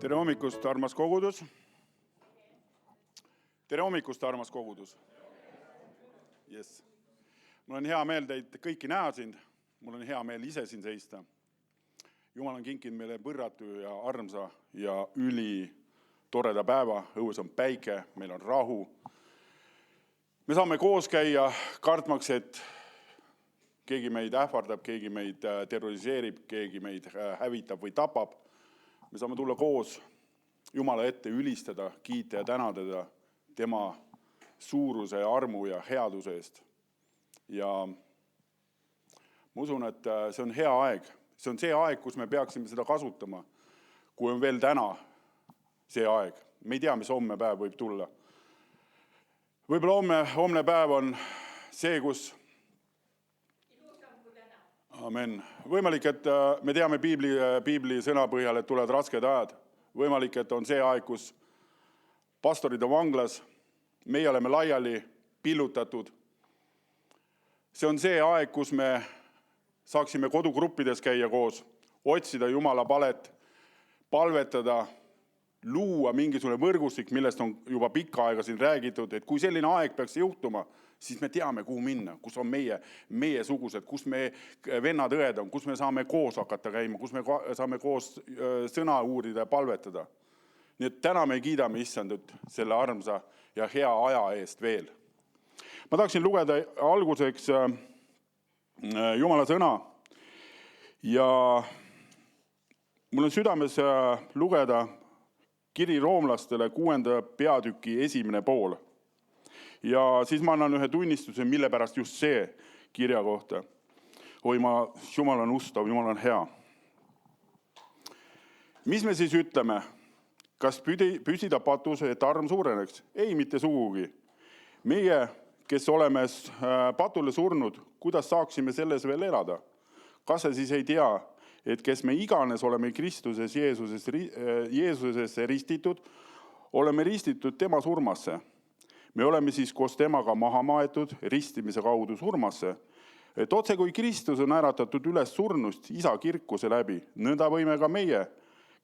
Tere hommikust, armas kogudus! Tere hommikust, armas kogudus! Yes. Mul on hea meel teid kõiki näha sind. Mul on hea meel ise siin seista. Jumal on kinkinud meile võrratu ja armsa ja üli toreda päeva. Õues on päike, meil on rahu. Me saame koos käia kartmaks, et keegi meid ähvardab, keegi meid terroriseerib, keegi meid hävitab või tapab. Me saame tulla koos Jumala ette ülistada, kiita ja tänada tema suuruse, armu ja headuse eest. Ja ma usun, et see on hea aeg. See on see aeg, kus me peaksime seda kasutama, kui on veel täna see aeg. Me ei tea, mis homne päev võib tulla. Võib-olla homne päev on see, kus... Amen. Võimalik, et me teame Piibli sõna põhjal, et tulevad rasked ajad. Võimalik, et on see aeg, kus pastorid on vanglas, meie oleme laiali pillutatud. See on see aeg, kus me saaksime kodugruppides käia koos, otsida Jumala palet, palvetada, luua mingisugune võrgustik, millest on juba pikka aega siin räägitud, et kui selline aeg peaks juhtuma, siis me teame, kuhu minna, kus on meie sugused, kus me vennad õed on, kus me saame koos hakata käima, kus me saame koos sõna uurida ja palvetada. Nii et täna me kiidame issandut selle armsa ja hea aja eest veel. Ma tahaksin lugeda alguseks Jumala sõna ja mul on südames lugeda kiri roomlastele 6. peatüki 1. pool. Ja siis ma annan ühe tunnistuse, mille pärast just see kirja kohta. Jumal on ustav, Jumal on hea. Mis me siis ütleme? Kas püsida patus, et arm suureneks? Ei, mitte sugugi. Meie, kes oleme patule surnud, kuidas saaksime selles veel elada? Kas sa siis ei tea, et kes me iganes oleme Kristuses Jeesusesse ristitud, oleme ristitud tema surmasse. Me oleme siis koos temaga maha maetud ristimise kaudu surmasse. Et otse kui Kristus on äratatud üles surnust isa kirkuse läbi, nõnda võime ka meie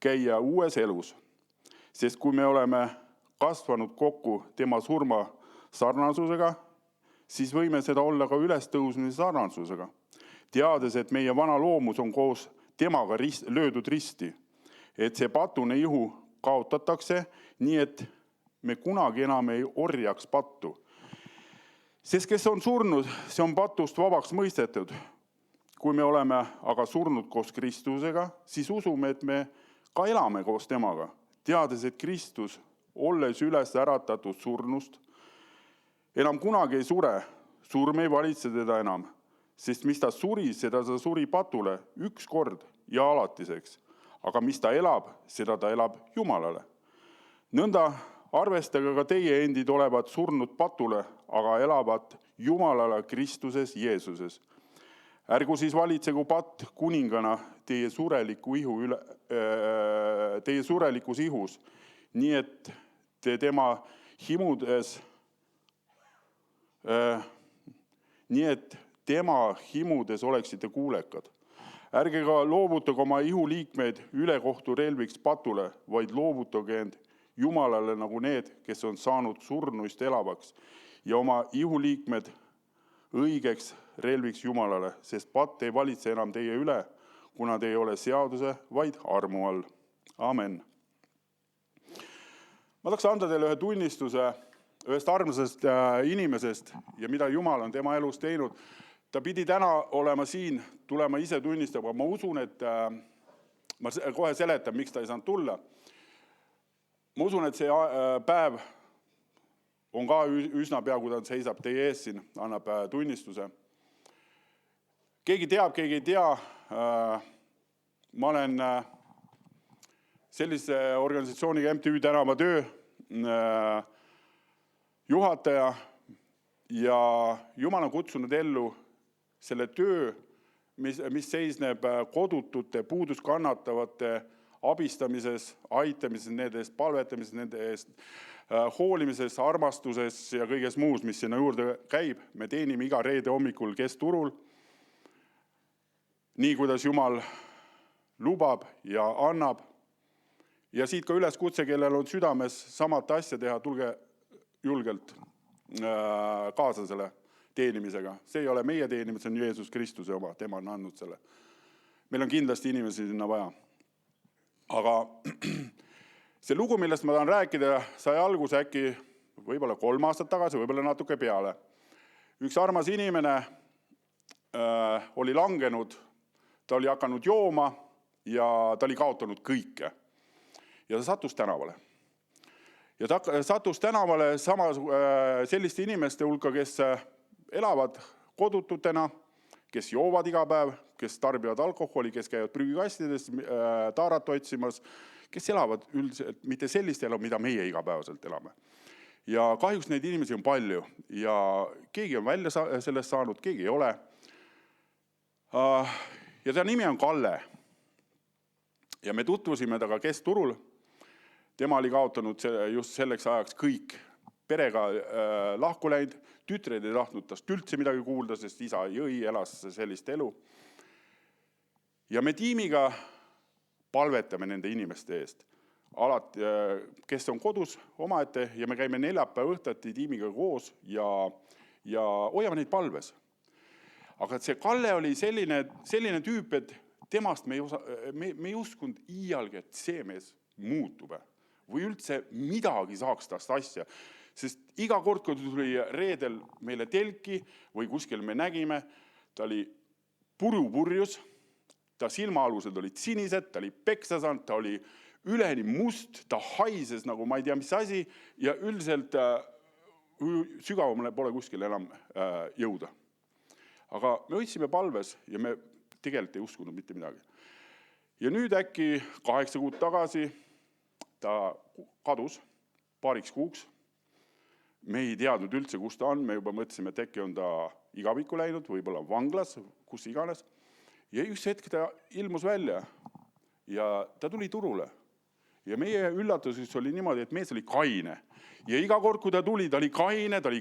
käia uues elus. Sest kui me oleme kasvanud kokku tema surma sarnasusega, siis võime seda olla ka ülestõusmise sarnasusega. Teades, et meie vana loomus on koos temaga löödud risti, et see patune ihu kaotatakse, nii et me kunagi enam ei orjaks pattu. Sest kes on surnud, see on patust vabaks mõistetud. Kui me oleme aga surnud koos Kristusega, siis usume, et me ka elame koos temaga. Teades, et Kristus, olles üles äratatud surnust, enam kunagi ei sure, surm ei valitse teda enam, sest mis ta suri, seda ta suri patule üks kord ja alatiseks, aga mis ta elab, seda ta elab Jumalale. Nõnda arvestage ka teie endid olevat surnud patule, aga elavat Jumalale Kristuses Jeesuses. Ärgu siis valitsegu patt kuningana teie surelikus ihus, nii et te tema himudes oleksite kuulekad. Ärge ka loovutage oma ihuliikmeid ülekohtu relviks patule, vaid loovutage end Jumalale nagu need, kes on saanud surnuist elavaks ja oma ihuliikmed õigeks relviks Jumalale, sest patt ei valitse enam teie üle, kuna te ei ole seaduse, vaid armu all. Amen. Ma tahaks anda teile ühe tunnistuse ühest armsast inimesest ja mida Jumal on tema elus teinud. Ta pidi täna olema siin, tulema ise tunnistama. Ma usun, et ma kohe seletan, miks ta ei saanud tulla. Ma usun, et see päev on ka üsna pea, kui ta seisab teie ees siin, annab tunnistuse. Keegi teab, keegi ei tea. Ma olen sellise organisatsiooniga MTÜ Tänava töö juhataja ja Jumal on kutsunud ellu selle töö, mis seisneb kodutute, puuduskannatavate abistamises, aitamises, nende eest palvetamises, nende eest hoolimises, armastuses ja kõiges muus, mis sinna juurde käib. Me teenime iga reede hommikul Kesturul, nii kuidas Jumal lubab ja annab. Ja siit ka üleskutse, kellel on südames samat asja teha, tulge julgelt kaasa selle teenimisega. See ei ole meie teenimine, see on Jeesus Kristuse oma, tema on andnud selle. Meil on kindlasti inimesi sinna vaja. Aga see lugu, millest ma tahan rääkida, sai alguse äkki võib-olla 3 aastat tagasi, võib-olla natuke peale. Üks armas inimene oli langenud, ta oli hakanud jooma ja ta oli kaotanud kõike. Ja ta sattus tänavale. Ja ta sattus tänavale selliste inimeste hulka, kes elavad kodututena, kes joovad iga päev, kes tarbivad alkoholi, kes käivad prügikastides taarat otsimas, kes elavad üldiselt mitte sellist elu, mida meie igapäevaselt elame. Ja kahjuks neid inimesi on palju ja keegi on välja sellest saanud, keegi ei ole. Ja ta nimi on Kalle. Ja me tutvusime taga Kesturul. Tema oli kaotanud just selleks ajaks kõik. Perega lahku läinud, tütred ei tahtnud tast üldse midagi kuulda, sest isa jõi, elas sellist elu. Ja me tiimiga palvetame nende inimeste eest. Alati, kes on kodus omaette ja me käime neljapäeva õhtati tiimiga koos ja hoiame neid palves. Aga see Kalle oli selline tüüp, et temast me ei uskunud iialgi, et see mees muutub või üldse midagi saaks tast asja. Sest iga kord, kui tuli reedel meile telki või kuskil me nägime, ta oli purjus, ta silmaalused olid sinised, ta oli peksa saanud, ta oli üleni must, ta haises nagu ma ei tea mis asi ja üldiselt sügavamale pole kuskil enam jõuda. Aga me hoidsime palves ja me tegelikult ei uskunud mitte midagi. Ja nüüd äkki 8 kuud tagasi ta kadus paariks kuuks. Me ei teadnud üldse, kus ta on, me juba mõtlesime, et äkki on ta igavikku läinud, võib-olla vanglas, kus iganes. Ja üks hetk ta ilmus välja ja ta tuli turule. Ja meie üllatuseks oli niimoodi, et mees oli kaine. Ja iga kord, kui ta oli kaine, ta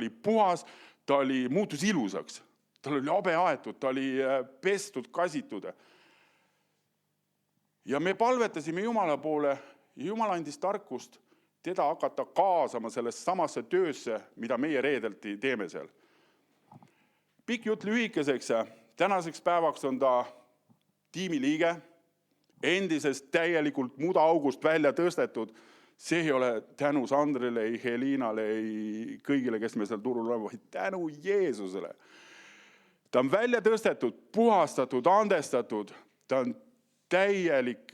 oli puhas, ta muutus ilusaks. Tal oli habe aetud, ta oli pestud, kasitud. Ja me palvetasime Jumala poole ja Jumal andis tarkust teda hakata kaasama sellest samasse töösse, mida meie reedelti teeme seal. Pikk jutt lühikeseks, tänaseks päevaks on ta tiimiliige, endisest täielikult muda august välja tõstetud. See ei ole tänu Sandrile, ei Helinale, ei kõigile, kes me seal turul oleme, vaid tänu Jeesusele. Ta on välja tõstetud, puhastatud, andestatud, ta on täielik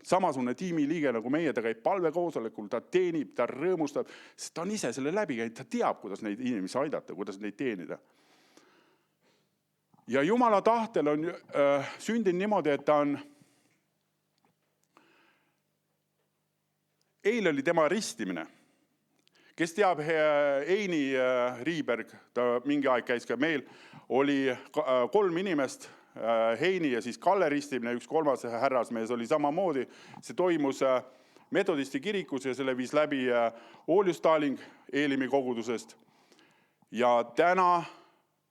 samasugune tiimiliige nagu meie, ta käib palvekoosolekul, ta teenib, ta rõõmustab, sest ta on ise selle läbi käinud, ta teab, kuidas neid inimesi aidata, kuidas neid teenida. Ja Jumala tahtel on sündinud niimoodi, et ta on eile oli tema ristimine. Kes teab Eini Riiberg, ta mingi aeg käis ka meil, oli 3 inimest, Heini ja siis Kalle ristimine, üks 3. härrasmees oli samamoodi. See toimus metodisti kirikus ja selle viis läbi Oljus-Taling Eelimi kogudusest. Ja täna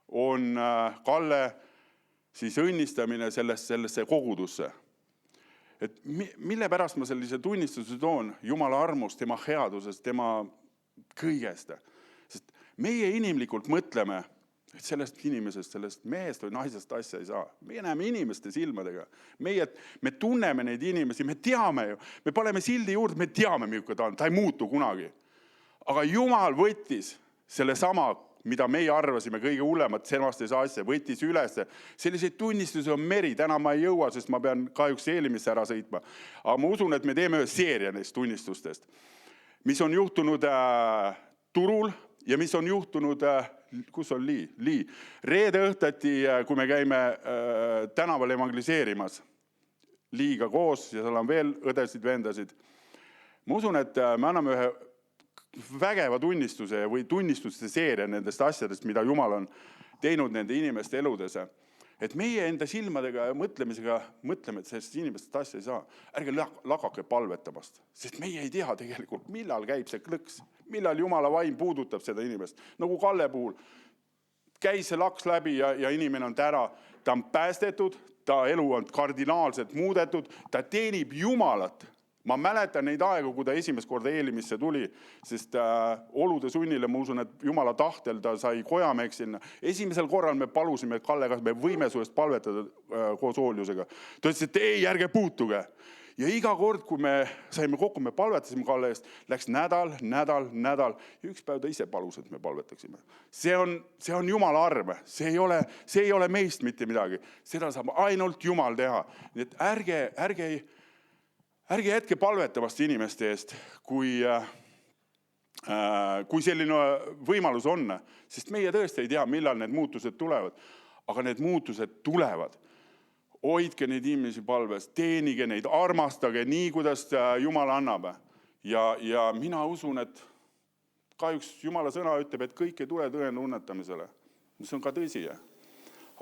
on Kalle siis õnnistamine sellesse kogudusse. Et mille pärast ma sellise tunnistuse toon? Jumala armust, tema headusest, tema kõigest. Sest meie inimlikult mõtleme, et sellest inimesest, sellest mehest või naisest asja ei saa. Me näeme inimeste silmadega. Me tunneme neid inimesi, me teame ju. Me paneme sildi juurde, me teame, milline ta on. Ta ei muutu kunagi. Aga Jumal võttis selle sama, mida meie arvasime kõige hullemat, sellest ei saa asja, võttis üles. Selliseid tunnistusi on meri, täna ma ei jõua, sest ma pean kahjuks Eelimisse ära sõitma. Aga ma usun, et me teeme ühe seeria neist tunnistustest, mis on juhtunud turul ja mis on juhtunud, kus on Lii? Reede õhtati, kui me käime tänaval evangeliseerimas Liiga koos ja seal on veel õdesid, vendasid. Ma usun, et me anname ühe vägeva tunnistuse või tunnistuste seeria nendest asjadest, mida Jumal on teinud nende inimeste eludes. Et meie enda silmadega ja mõtlemisega mõtleme, et sellest inimestest asja ei saa. Ärge lakake palvetamast, sest meie ei tea tegelikult, millal käib see klõks, millal Jumala vaim puudutab seda inimest. Nagu Kalle puhul käis see laks läbi ja inimene on täna, ta on päästetud, ta elu on kardinaalselt muudetud, ta teenib Jumalat Ma mäletan neid aegu, kui ta esimest korda eelimisse tuli, sest olude sunnile, ma usun, et Jumala tahtel ta sai kojameheks sinna. Esimesel korral me palusime, et Kalle, kas me võime su eest palvetada koos Ooljusega. Ta ütles, et ei, ärge puutuge. Ja iga kord, kui me saime kokku, me palvetasime Kalle eest, läks nädal. Ja üks päev ta ise palus, et me palvetaksime. See on Jumala arm. See ei ole meist mitte midagi. Seda saab ainult Jumal teha. Nii et ärge jätke palvetamast inimeste eest, kui selline võimalus on, sest meie tõesti ei tea, millal need muutused tulevad, aga need muutused tulevad. Hoidke neid inimesi palves, teenige neid, armastage nii, kuidas Jumal annab. Ja mina usun, et kahjuks Jumala sõna ütleb, et kõik ei tule tõe tunnetamisele. See on ka tõsi.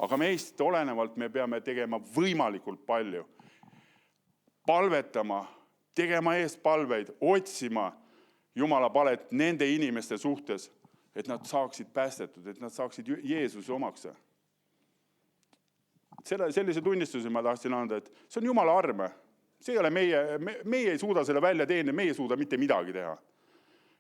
Aga meist olenevalt me peame tegema võimalikult palju. Palvetama, tegema eest palveid, otsima Jumala palet nende inimeste suhtes, et nad saaksid päästetud, et nad saaksid Jeesuse omaks. Sellise tunnistuse ma tahtsin anda, et see on Jumala arm. See ei ole meie ei suuda selle välja teene, meie ei suuda mitte midagi teha.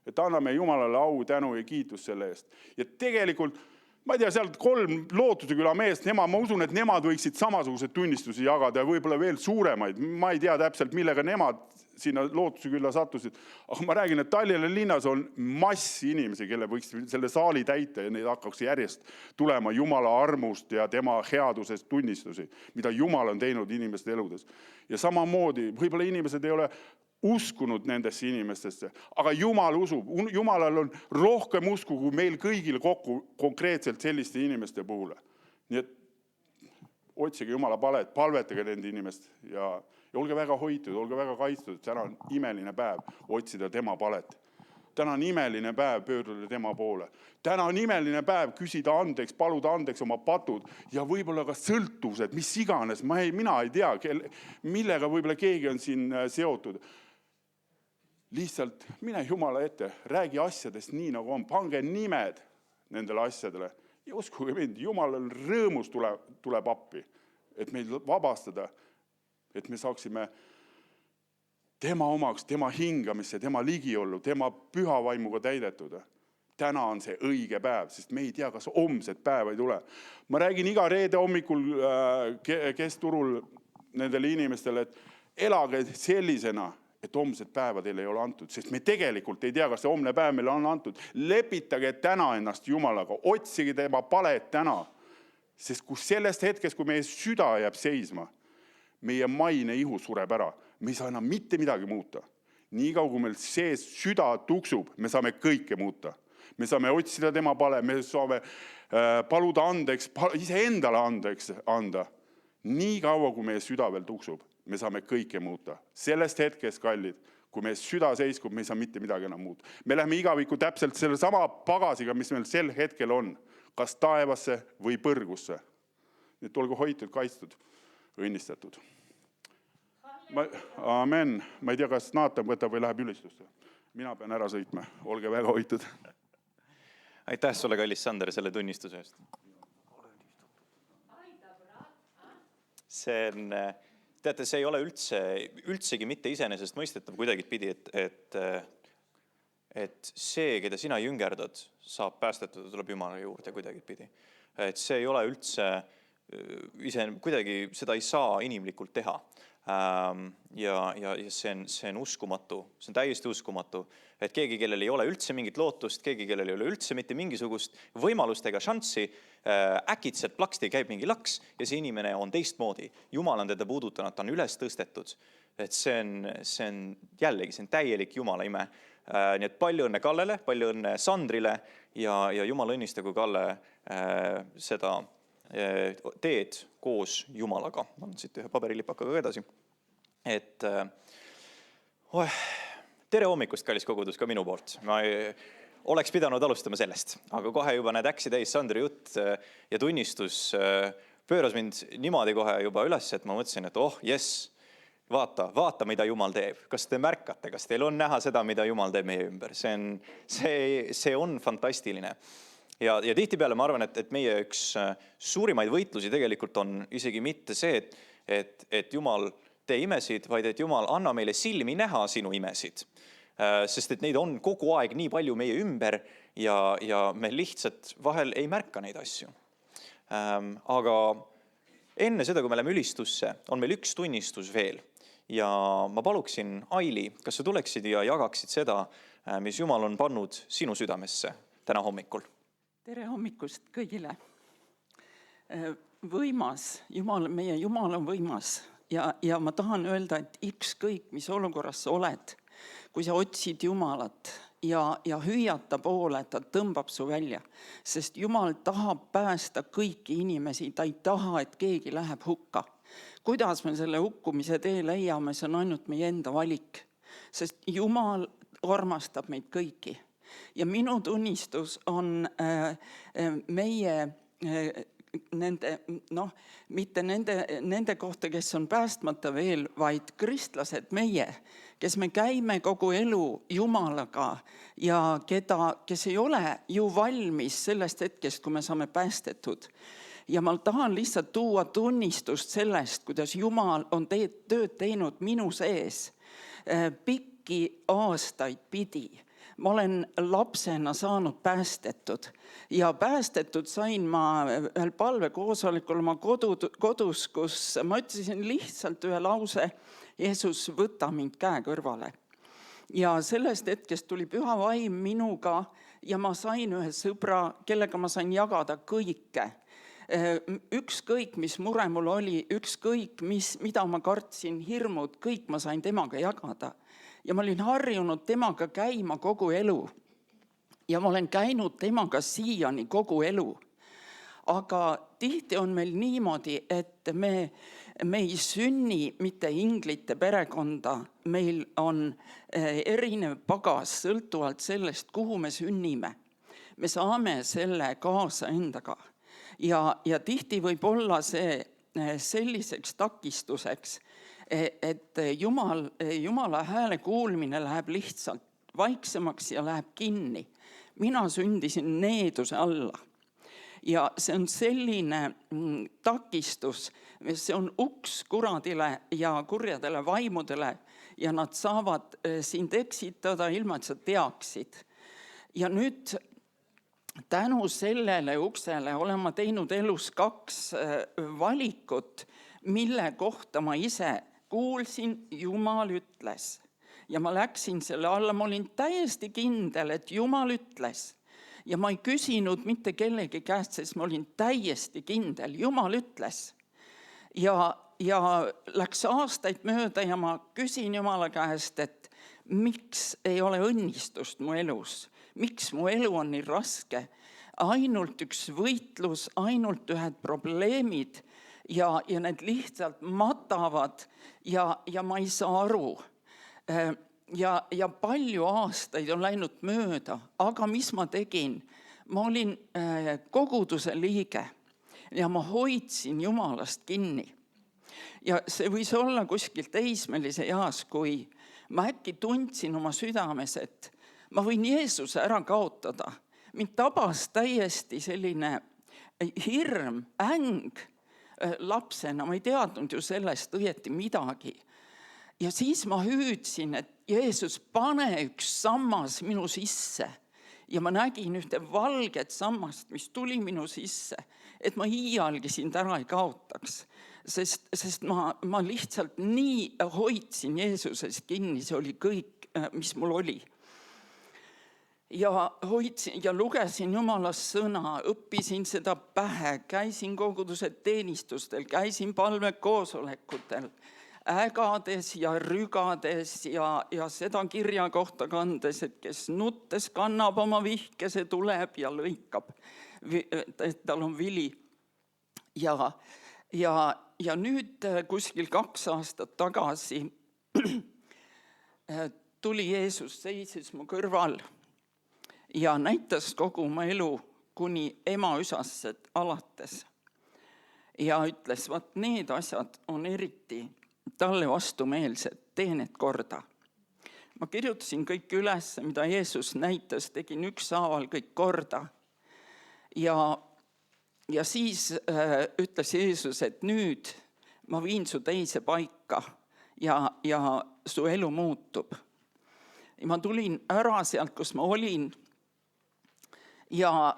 Et anname Jumalale au, tänu ja kiitus selle eest. Ja tegelikult, ma ei tea, sealt 3 Lootuse küla meest, ma usun, et nemad võiksid samasugused tunnistusi jagada ja võib-olla veel suuremaid. Ma ei tea täpselt, millega nemad sinna Lootuse külla sattusid. Aga ma räägin, et Tallinna linnas on massi inimesi, kelle võiks selle saali täita ja neid hakkaks järjest tulema Jumala armust ja tema headusest tunnistusi, mida Jumal on teinud inimeste eludes. Ja samamoodi, võib-olla inimesed ei ole uskunud nendesse inimestesse, aga Jumal usub. Jumalal on rohkem usku kui meil kõigil kokku konkreetselt selliste inimeste puhul. Nii et otsige Jumala palet, palvetage nende inimest ja olge väga hoitud, olge väga kaitstud. Täna on imeline päev otsida tema palet. Täna on imeline päev pöörduda tema poole. Täna on imeline päev küsida andeks, paluda andeks oma patud ja võib-olla ka sõltuvused, mis iganes. Mina ei tea, millega võib-olla keegi on siin seotud. Lihtsalt mine Jumala ette, räägi asjadest nii nagu on, pange nimed nendele asjadele ja uskuge mind, Jumalal rõõmus tuleb appi, et meid vabastada, et me saaksime tema omaks, tema hingamisse, tema ligiollu, tema püha vaimuga täidetud. Täna on see õige päev, sest me ei tea, kas homset päeva ei tule. Ma räägin iga reede hommikul Kesturul nendele inimestele, et elage sellisena, et homset päeva teile ei ole antud, sest me tegelikult ei tea, kas see homne päev meile on antud. Lepitage täna ennast Jumalaga, otsige tema palet täna, sest kui sellest hetkest, kui meie süda jääb seisma, meie maine ihu sureb ära, me ei saa enam mitte midagi muuta. Nii kaua, kui meil see süda tuksub, me saame kõike muuta. Me saame otsida tema pale, me saame paluda andeks, ise endale andeks anda. Nii kaua, kui meie süda veel tuksub, me saame kõike muuta. Sellest hetkest, kallid, kui meie süda seiskub, me ei saa mitte midagi enam muuta. Me läheme igaviku täpselt selle sama pagasiga, mis meil sel hetkel on, kas taevasse või põrgusse. Nii et olgu hoitud, kaitstud, õnnistatud. Amen. Ma ei tea, kas Naatan võtab või läheb ülistusse. Mina pean ära sõitma. Olge väga hoitud. Aitäh sulle, kallis Sander, selle tunnistuse eest. Teate, see ei ole üldsegi mitte iseenesest mõistetav kuidagi pidi, et see, keda sina jüngerdad, saab päästetud ja tuleb Jumala juurde kuidagi pidi. Et see ei ole üldse, kuidagi seda ei saa inimlikult teha. Ja see on uskumatu, see on täiesti uskumatu, et keegi, kellel ei ole üldse mingit lootust, keegi, kellel ei ole üldse mitte mingisugust võimalust ega šanssi, äkitselt plaksti käib mingi laks ja see inimene on teistmoodi. Jumal on teda puudutanud, ta on üles tõstetud. Et see on jällegi, see on täielik Jumala ime. Nii et palju õnne Kallele, palju õnne Sandrile ja Jumal õnnistagu Kalle seda teed koos Jumalaga. Ma olen siit ühe paberilipakaga edasi. Et tere hommikust, kallis kogudus, ka minu poolt. Ma oleks pidanud alustama sellest, aga kohe juba need äksi täis Sandri jutt ja tunnistus pööras mind niimoodi kohe juba üles, et ma mõtlesin, et jess, vaata, mida Jumal teeb. Kas te märkate, kas teil on näha seda, mida Jumal teeb meie ümber? See on fantastiline. Ja tihtipeale ma arvan, et meie üks suurimaid võitlusi tegelikult on isegi mitte see, et Jumal tee imesid, vaid et Jumal, anna meile silmi näha sinu imesid. Sest et neid on kogu aeg nii palju meie ümber ja me lihtsalt vahel ei märka neid asju. Aga enne seda, kui me läheme ülistusse, on meil üks tunnistus veel. Ja ma paluksin, Aili, kas sa tuleksid ja jagaksid seda, mis Jumal on pannud sinu südamesse täna hommikul? Tere hommikust kõigile. Võimas, meie Jumal on võimas ja ma tahan öelda, et ükskõik, mis olukorras sa oled, kui sa otsid Jumalat ja hüüad ta poole, ta tõmbab su välja, sest Jumal tahab päästa kõiki inimesi, ta ei taha, et keegi läheb hukka. Kuidas me selle hukkumise tee leiame, see on ainult meie enda valik, sest Jumal armastab meid kõiki. Ja minu tunnistus on meie mitte nende kohta, kes on päästmata veel, vaid kristlased meie, kes me käime kogu elu Jumalaga ja kes ei ole ju valmis sellest hetkest, kui me saame päästetud. Ja ma tahan lihtsalt tuua tunnistust sellest, kuidas Jumal on tööd teinud minu sees pikki aastaid pidi. Ma olen lapsena saanud päästetud ja päästetud sain ma ühel palvekoosolekul oma kodus, kus ma ütlesin lihtsalt ühe lause, Jeesus, võta mind käe kõrvale. Ja sellest hetkest tuli Püha Vaim minuga ja ma sain ühe sõbra, kellega ma sain jagada kõike. Ükskõik, mis mure mul oli, ükskõik, mida ma kartsin, hirmud, kõik ma sain temaga jagada. Ja ma olin harjunud temaga käima kogu elu. Ja ma olen käinud temaga siiani kogu elu. Aga tihti on meil niimoodi, et me ei sünni mitte inglite perekonda. Meil on erinev pagas sõltuvalt sellest, kuhu me sünnime. Me saame selle kaasa endaga. Ja tihti võib olla see selliseks takistuseks, et Jumala hääle kuulmine läheb lihtsalt vaiksemaks ja läheb kinni. Mina sündisin needuse alla. Ja see on selline takistus, see on uks kuradile ja kurjadele vaimudele ja nad saavad sind eksitada ilma, et sa teaksid. Ja nüüd tänu sellele uksele olen ma teinud elus 2 valikut, mille kohta ma ise kuulsin, Jumal ütles. Ja ma läksin selle alla, ma olin täiesti kindel, et Jumal ütles. Ja ma ei küsinud mitte kellegi käest, sest ma olin täiesti kindel, Jumal ütles. Ja läks aastaid mööda ja ma küsin Jumala käest, et miks ei ole õnnistust mu elus? Miks mu elu on nii raske? Ainult üks võitlus, ainult ühed probleemid ja need lihtsalt matavad ja ma ei saa aru. Ja palju aastaid on läinud mööda, aga mis ma tegin? Ma olin koguduse liige ja ma hoidsin Jumalast kinni. Ja see võis olla kuskil teismelise eas, kui ma äkki tundsin oma südames, et ma võin Jeesuse ära kaotada. Mind tabas täiesti selline hirm, äng lapsena, ma ei teadnud ju sellest õieti midagi. Ja siis ma hüüdsin, et Jeesus, pane üks sammas minu sisse. Ja ma nägin ühte valget sammast, mis tuli minu sisse, et ma iialgi sind ära ei kaotaks. Sest ma lihtsalt nii hoidsin Jeesusest kinni, see oli kõik, mis mul oli. Ja hoidsin ja lugesin Jumalast sõna, õppisin seda pähe, käisin koguduse teenistustel, käisin palvekoosolekutel, ägades ja rügades ja seda kirja kohta kandes, et kes nuttes kannab oma vihkese, tuleb ja lõikab, et tal on vili. Ja nüüd kuskil 2 aastat tagasi tuli Jeesus, seisis mu kõrval ja näitas kogu oma elu kuni emaüsasse alates. Ja ütles, vaat need asjad on eriti talle vastumeelsed, tee need korda. Ma kirjutasin kõik üles, mida Jeesus näitas, tegin ükshaaval kõik korda. Ja siis ütles Jeesus, et nüüd ma viin su teise paika ja su elu muutub. Ja ma tulin ära sealt, kus ma olin ja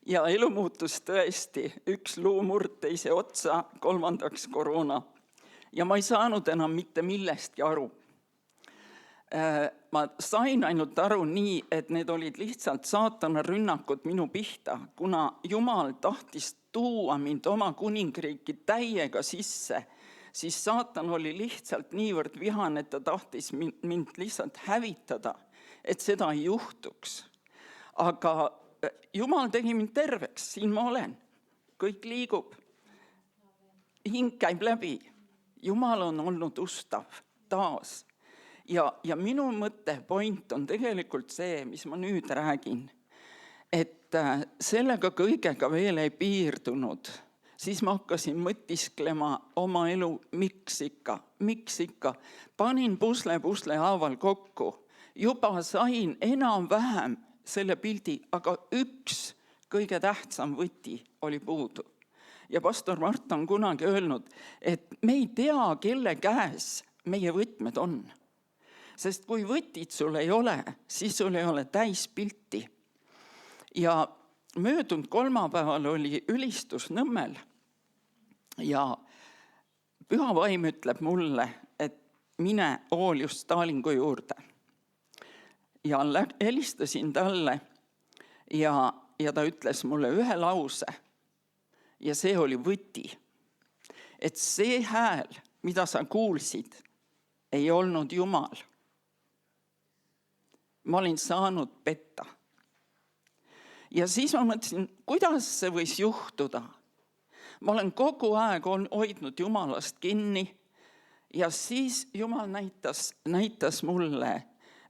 elu muutus tõesti, üks luumurd teise otsa, kolmandaks koroona. Ja ma ei saanud enam mitte millestki aru. Ma sain ainult aru nii, et need olid lihtsalt saatana rünnakud minu pihta, kuna Jumal tahtis tuua mind oma kuningriiki täiega sisse, siis saatan oli lihtsalt niivõrd vihane, et ta tahtis mind lihtsalt hävitada, et seda ei juhtuks. Aga Jumal tegi mind terveks, siin ma olen, kõik liigub, hing käib läbi. Jumal on olnud ustav taas. Ja minu mõte, point on tegelikult see, mis ma nüüd räägin, et sellega kõigega veel ei piirdunud. Siis ma hakkasin mõtisklema oma elu, miks ikka. Panin pusle haaval kokku. Juba sain enam-vähem selle pildi, aga üks kõige tähtsam võti oli puudu. Ja pastor Mart on kunagi öelnud, et me ei tea, kelle käes meie võtmed on. Sest kui võtid sul ei ole, siis sul ei ole täispilti. Ja möödunud kolmapäeval oli ülistus Nõmmel ja Püha Vaim ütleb mulle, et mine Ooljus Stalingu juurde. Ja helistasin talle ja ta ütles mulle ühe lause ja see oli võti. Et see hääl, mida sa kuulsid, ei olnud Jumal. Ma olin saanud petta. Ja siis ma mõtlesin, kuidas see võis juhtuda? Ma olen kogu aeg hoidnud Jumalast kinni ja siis Jumal näitas mulle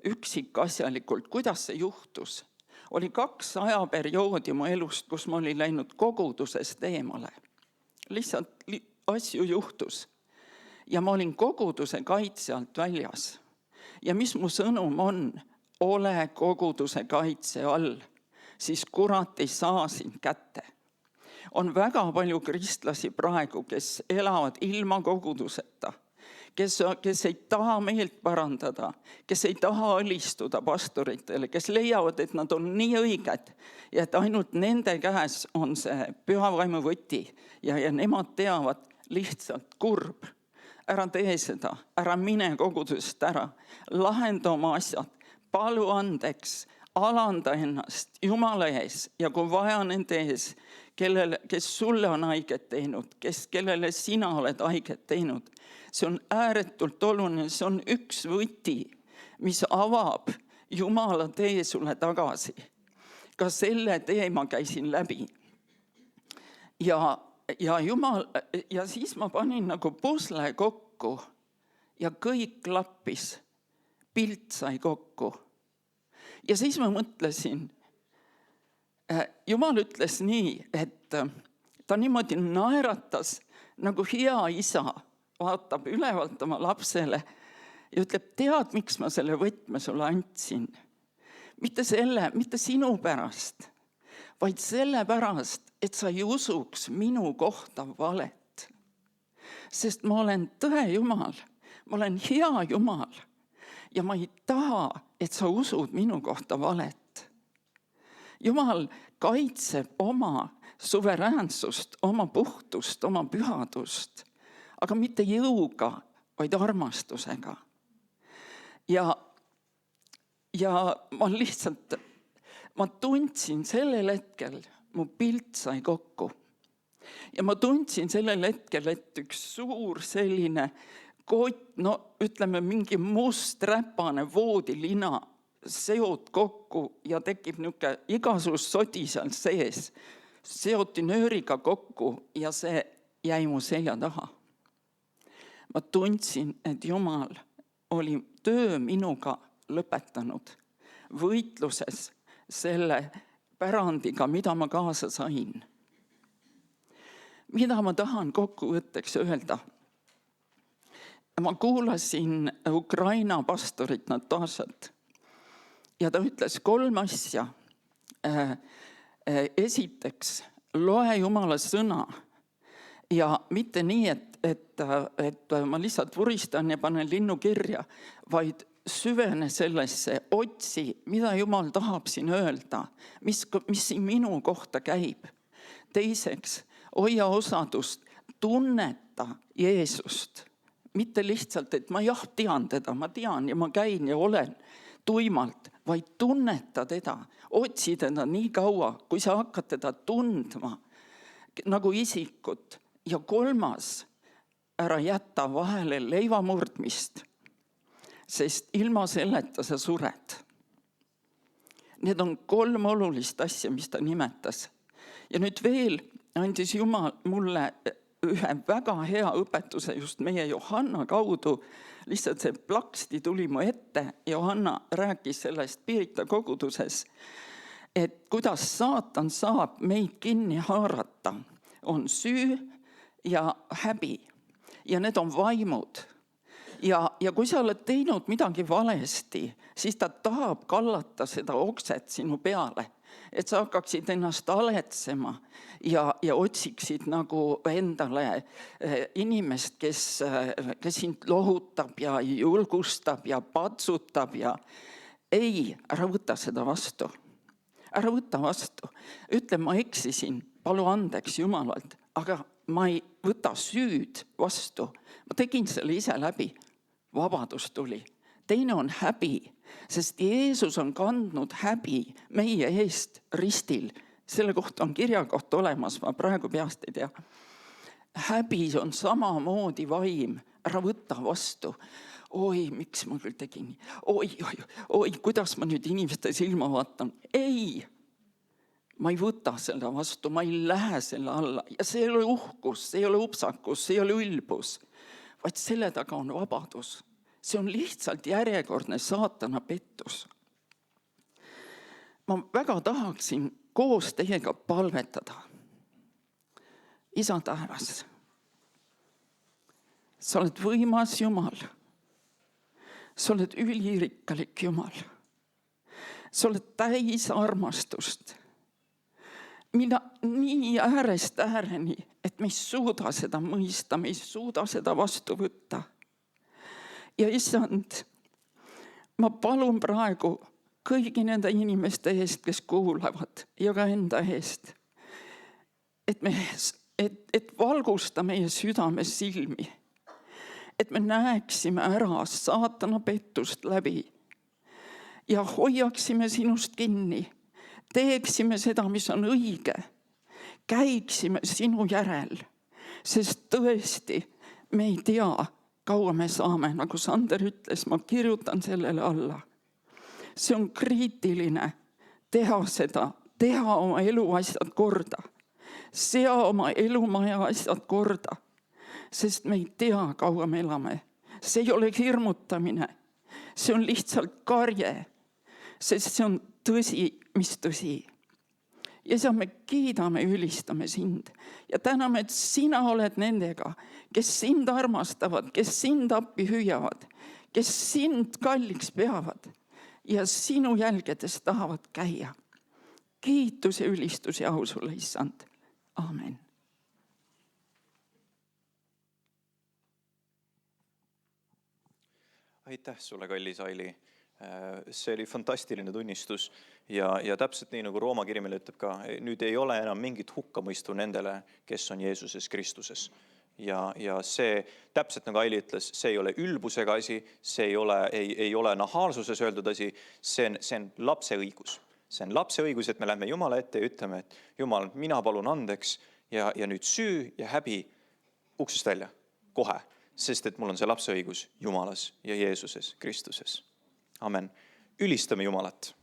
üksikasjalikult, kuidas see juhtus. Oli 2 ajaperioodi mu elust, kus ma olin läinud kogudusest eemale. Lihtsalt asju juhtus. Ja ma olin koguduse kaitse alt väljas. Ja mis mu sõnum on? Ole koguduse kaitse all, siis kurat ei saa sind kätte. On väga palju kristlasi praegu, kes elavad ilma koguduseta, kes ei taha meelt parandada, kes ei taha alistuda pastoritele, kes leiavad, et nad on nii õiged ja et ainult nende käes on see Püha Vaimu võti ja nemad teavad lihtsalt kurb. Ära tee seda, ära mine kogudusest ära, lahenda oma asjad. Palu andeks, alanda ennast Jumala ees ja kui vaja nende ees, kes sulle on haiget teinud, kellele sina oled haiget teinud. See on ääretult oluline, see on üks võti, mis avab Jumala tee sulle tagasi. Ka selle tee ma käisin läbi. Ja siis ma panin nagu pusle kokku ja kõik klappis, pilt sai kokku. Ja siis ma mõtlesin, Jumal ütles nii, et ta niimoodi naeratas, nagu hea isa vaatab ülevalt oma lapsele ja ütleb, tead, miks ma selle võtme sulle andsin? Mitte sinu pärast, vaid selle pärast, et sa ei usuks minu kohta valet. Sest ma olen tõe Jumal, ma olen hea Jumal ja ma ei taha, et sa usud minu kohta valet. Jumal kaitseb oma suveräänsust, oma puhtust, oma pühadust, aga mitte jõuga, vaid armastusega. Ja ma tundsin sellel hetkel, mu pilt sai kokku. Ja ma tundsin sellel hetkel, et üks suur selline kott, ütleme mingi must räpane voodilina seot kokku ja tekib niisugune igasugust sodi seal sees. Seoti nööriga kokku ja see jäi mu selja taha. Ma tundsin, et Jumal oli töö minuga lõpetanud võitluses selle pärandiga, mida ma kaasa sain. Mida ma tahan kokkuvõtteks öelda? Ma kuulasin Ukraina pastorit Natašat ja ta ütles 3 asja. Esiteks, loe Jumala sõna Ja mitte nii, et ma lihtsalt vuristan ja panen linnu kirja, vaid süvene sellesse, otsi, mida Jumal tahab siin öelda, mis siin minu kohta käib. Teiseks, hoia osadust, tunneta Jeesust. Mitte lihtsalt, et ma tean teda, ma tean ja ma käin ja olen tuimalt, vaid tunneta teda, otsi teda nii kaua, kui sa hakkad teda tundma nagu isikut. Ja kolmas, ära jäta vahele leiva murdmist, sest ilma selleta sa sured. Need on 3 olulist asja, mis ta nimetas. Ja nüüd veel andis Jumal mulle ühe väga hea õpetuse just meie Johanna kaudu. Lihtsalt see plaksti tuli mu ette. Johanna rääkis sellest Pirita koguduses, et kuidas saatan saab meid kinni haarata. On süü ja häbi. Ja need on vaimud. Ja kui sa oled teinud midagi valesti, siis ta tahab kallata seda okset sinu peale, et sa hakkaksid ennast aletsema ja otsiksid nagu endale inimest, kes sind lohutab ja julgustab ja patsutab ja ei, ära võta seda vastu. Ära võta vastu. Ütle, ma eksisin, palu andeks Jumalalt, aga ma ei võta süüd vastu. Ma tegin selle ise läbi. Vabadus tuli. Teine on häbi, sest Jeesus on kandnud häbi meie eest ristil. Selle kohta on kirjakoht olemas, ma praegu peast ei tea. Häbi on samamoodi vaim, ära võta vastu. Oi, miks ma küll tegin nii? Oi, kuidas ma nüüd inimeste silma vaatan? Ei, ma ei võta selle vastu, ma ei lähe selle alla. Ja see ei ole uhkus, see ei ole upsakus, see ei ole ülbus, vaid selle taga on vabadus. See on lihtsalt järjekordne saatana pettus. Ma väga tahaksin koos teiega palvetada. Isa taevas, sa oled võimas Jumal. Sa oled ülirikkalik Jumal. Sa oled täis armastust. Mina nii äärest ääreni, et me ei suuda seda mõista, me ei suuda seda vastu võtta. Ja issand, ma palun praegu kõigi nende inimeste eest, kes kuulavad ja ka enda eest, et valgusta meie südame silmi, et me näeksime ära saatana pettust läbi ja hoiaksime sinust kinni, teeksime seda, mis on õige, käiksime sinu järel, sest tõesti me ei tea, kaua me saame, nagu Sander ütles, ma kirjutan sellele alla. See on kriitiline teha seda, teha oma eluasjad korda, sea oma elumaja asjad korda, sest me ei tea, kaua me elame. See ei ole hirmutamine, see on lihtsalt karje, sest see on tõsi, mis tõsi. Ja siis me kiidame, ülistame sind ja täname, et sina oled nendega, kes sind armastavad, kes sind appi hüüavad, kes sind kalliks peavad ja sinu jälgedes tahavad käia. Kiitus ja ülistus ja au sulle, issand. Amen. Aitäh sulle, kallis Aili. See oli fantastiline tunnistus ja täpselt nii, nagu Rooma kiri meile ütleb ka, nüüd ei ole enam mingit hukkamõistu nendele, kes on Jeesuses Kristuses. Ja see, täpselt nagu Aili ütles, see ei ole ülbusega asi, see ei ole nahaalsuses öeldud asi, see on lapse õigus. See on lapse õigus, et me lähme Jumala ette ja ütleme, et Jumal, mina palun andeks ja nüüd süü ja häbi uksest välja, kohe. Sest et mul on see lapse õigus Jumalas ja Jeesuses Kristuses. Amen. Ülistame Jumalat.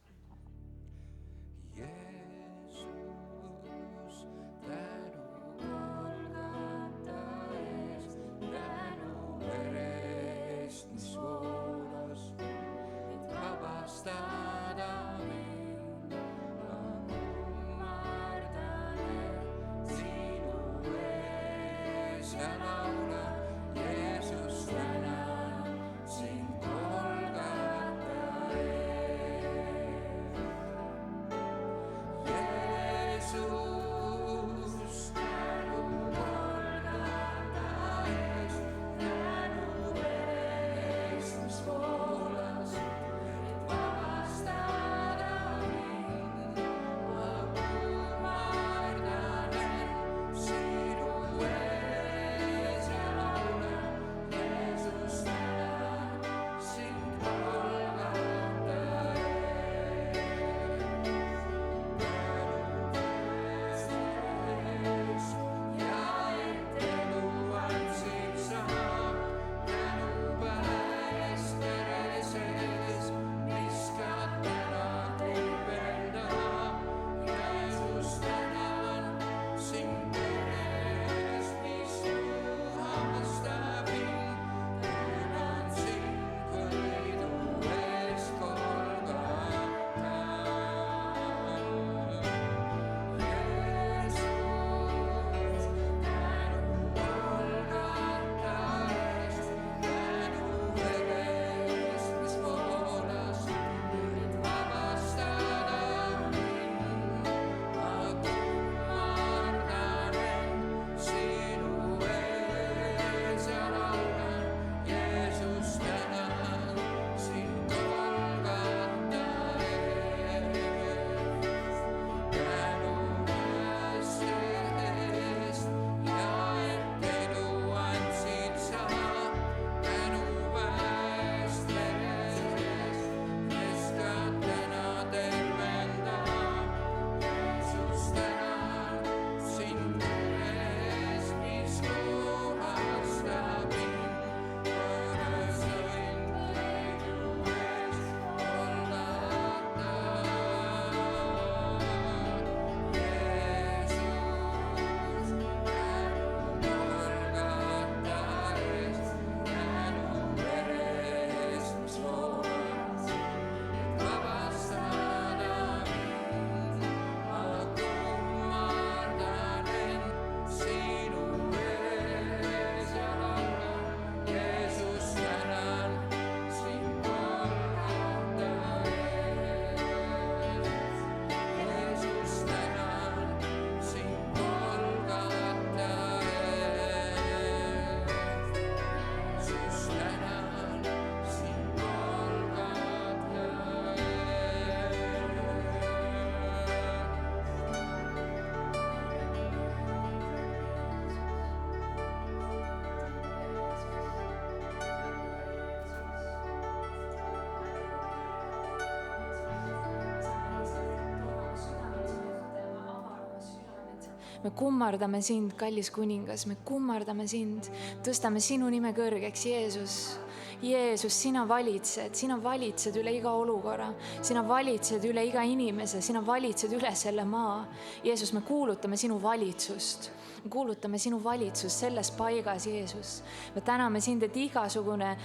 me kummardame sind, kallis kuningas, me kummardame sind, tõstame sinu nime kõrgeks, Jeesus. Jeesus, sina valitsed üle iga olukorra, sina valitsed üle iga inimese, sina valitsed üle selle maa. Jeesus, me kuulutame sinu valitsust. Me kuulutame sinu valitsust selles paigas, Jeesus. Me täname sind, et igasugune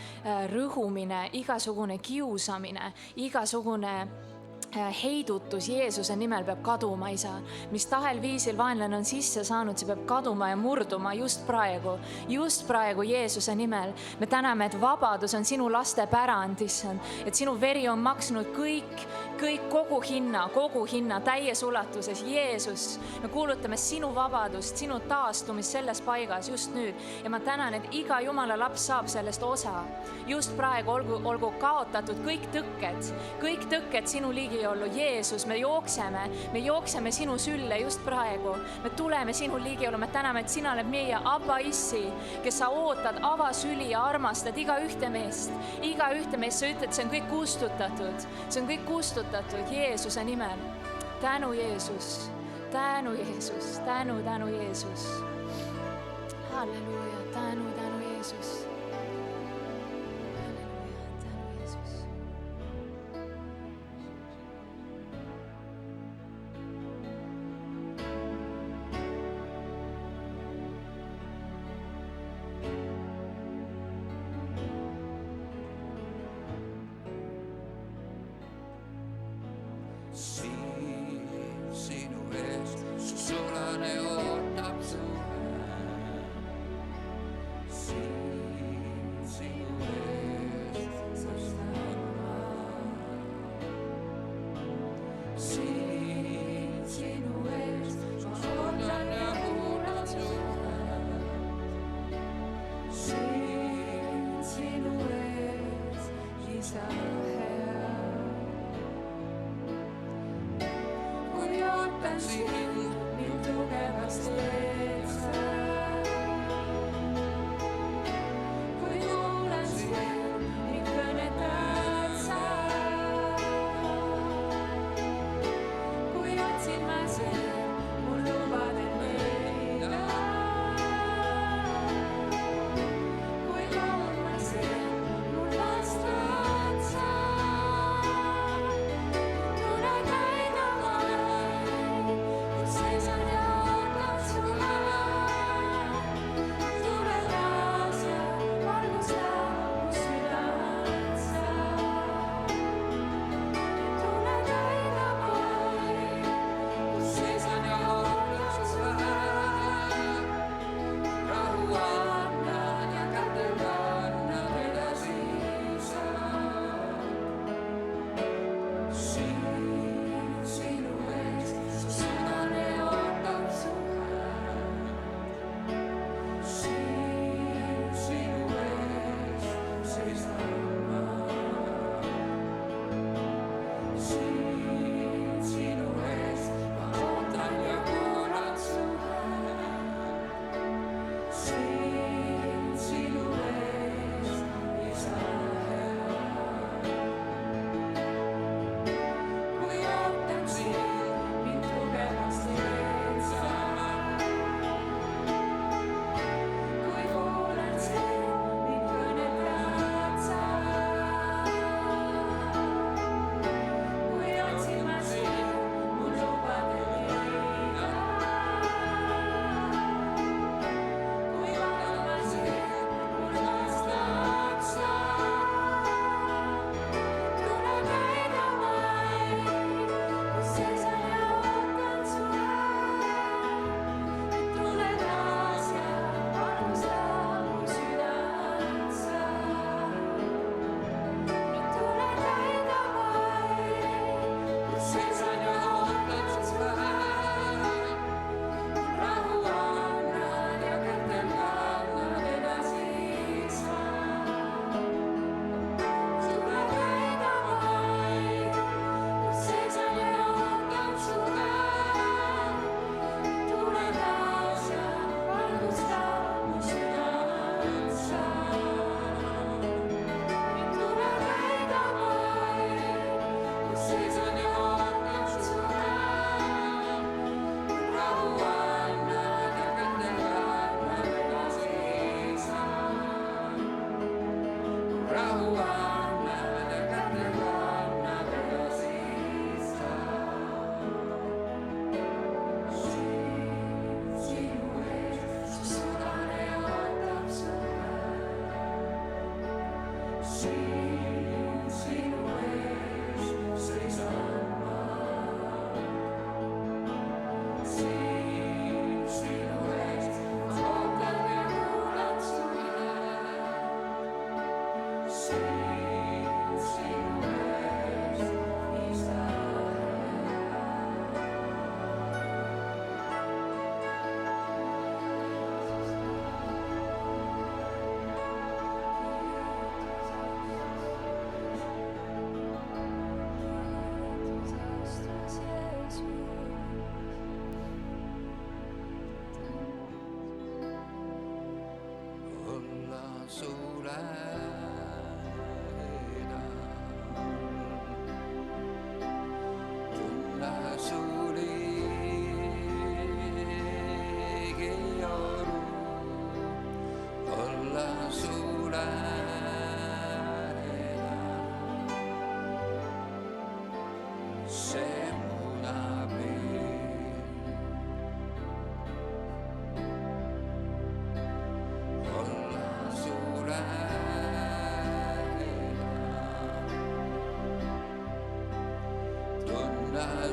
rõhumine, igasugune kiusamine, igasugune heidutus Jeesuse nimel peab kaduma, Isa. Mis tahel viisil vaenlane on sisse saanud, see peab kaduma ja murduma just praegu Jeesuse nimel. Me täname, et vabadus on sinu laste pärand, issand, et sinu veri on maksnud kõik kogu hinna täies ulatuses. Jeesus, me kuulutame sinu vabadust, sinu taastumist selles paigas just nüüd. Ja ma tänan, et iga Jumala laps saab sellest osa. Just praegu olgu kaotatud kõik tõkked sinu ligiollu. Jeesus, me jookseme sinu sülle just praegu. Me tuleme sinu ligiollu. Me täname, et sina oled meie Abba issi, kes sa ootad avasüli ja armastad iga ühte meest. Sa ütled, see on kõik kustutatud. See on kõik kustutatud Jeesuse nimel. Tänu Jeesus. Tänu Jeesus. Tänu Jeesus. Halleluuja. Tänu Jeesus. Sinu eest, su sulane ootab su hääl. Sinu eest, sõstan ma. Sinu eest, ma ootan ja kuulan su hääl. Sinu eest, Isa hea. Kui ootan sind, mind tugevast teed sa. Kui kuulan sind, mind kõnetad sa. Kui otsin ma sind, mul lubad end leida. Kui loon ma sind, mul vastad sa. Tulen aina vaid,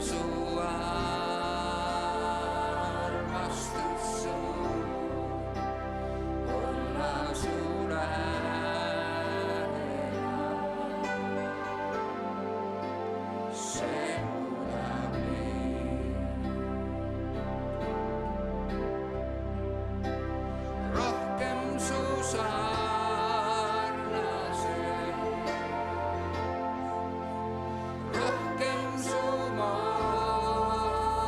su armastus suur, olla su lähedal. See muudab mind rohkem su sarnase, rohkem su moodi.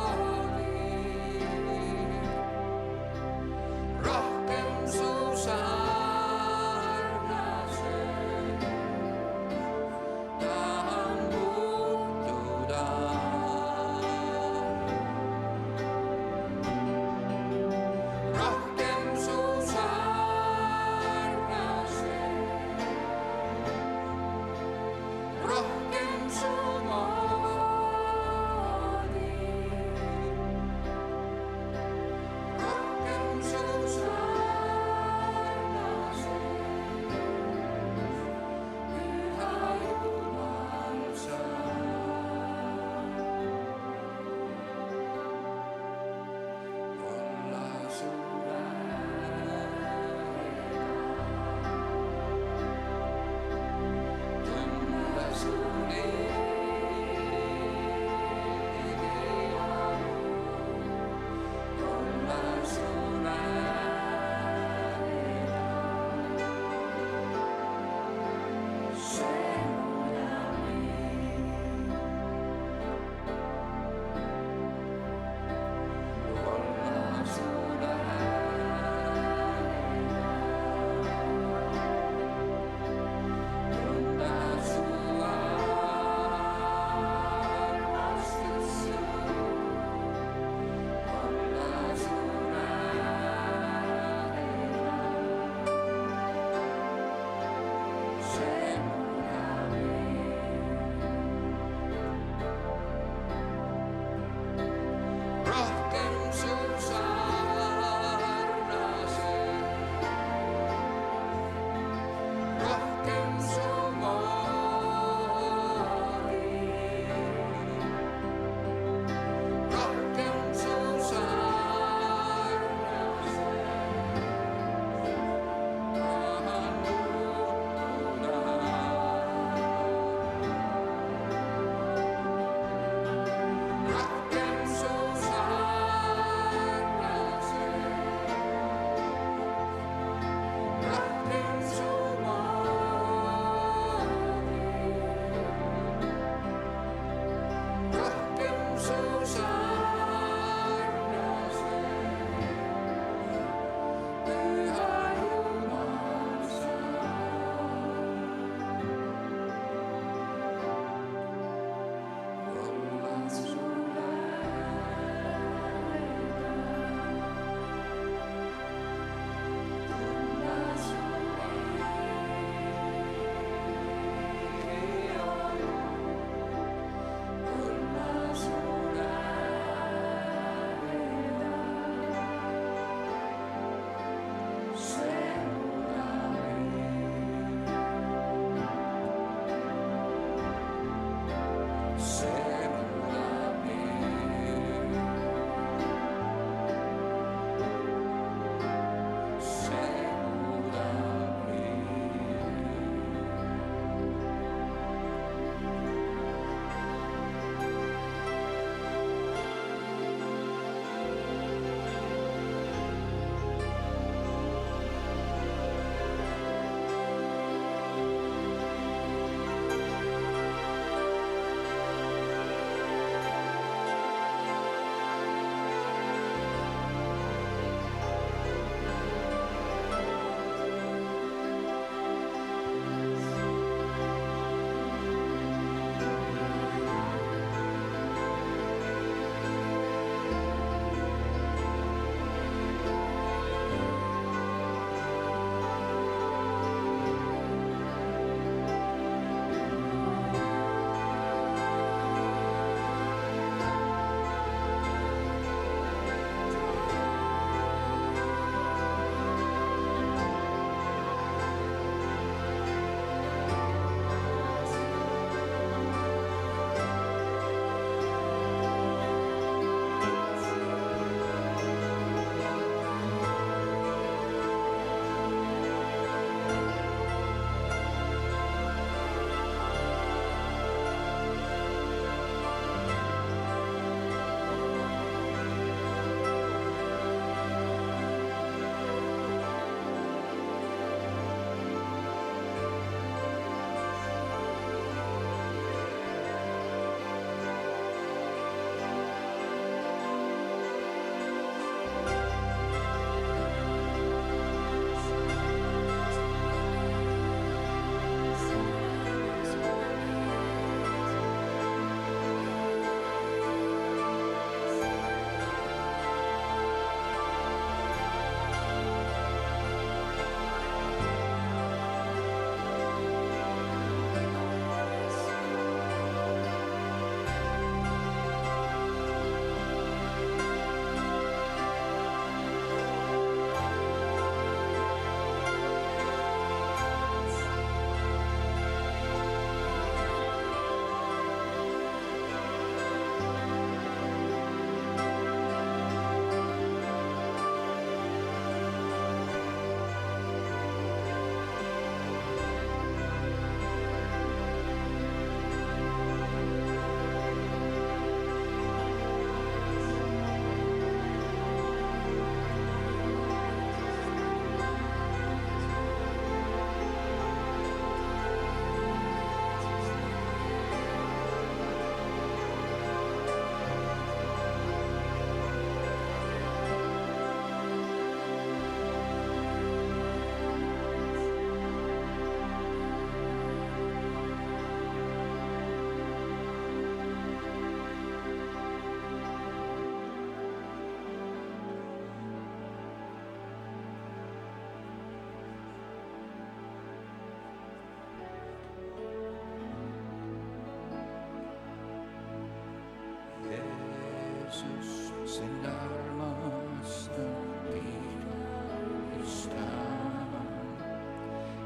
sind armastan, pigistan.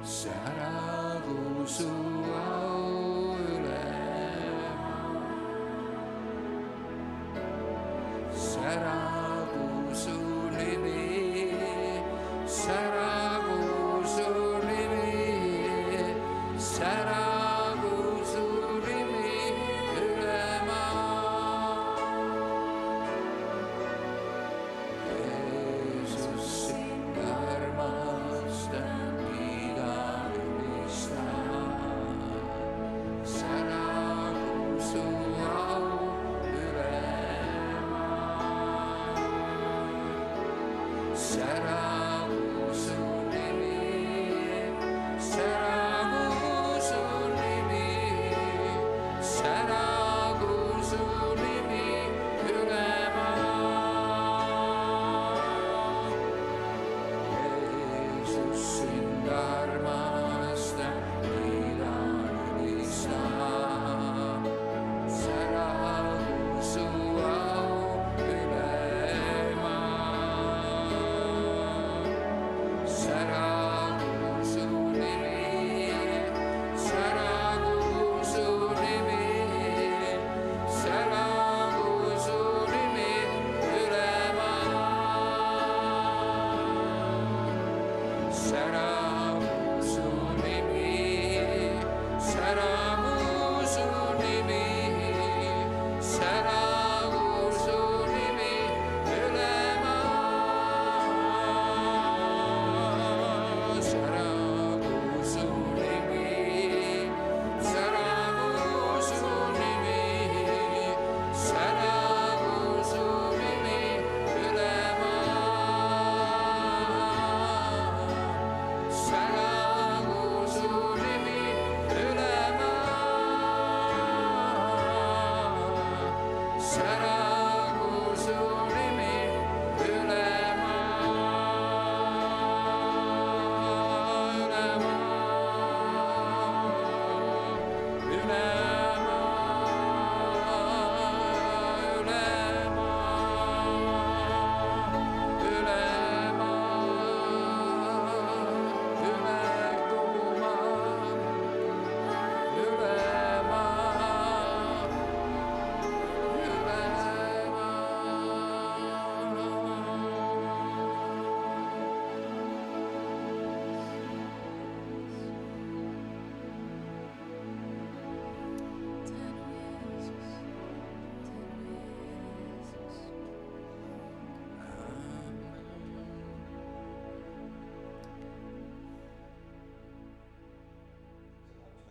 Säragu su au ülema. Säragu su nimi, säragu su nimi, säragu su nimi ülema. Jeesus, sind armastan, kiidan, ülistan. Säragu su au ülema. Säragu su nimi, säragu su nimi, säragu su nimi ülema. Jeesus, sind armastan, kiidan, ülistan. Säragu su au ülema. Säragu su nimi, säragu su nimi, säragu su nimi ülema. Säragu su nimi, säragu su nimi, säragu su nimi ülema. Säragu su nimi, säragu su nimi, säragu su nimi ülema. Säragu su nimi ülema. Säragu su nimi ülema.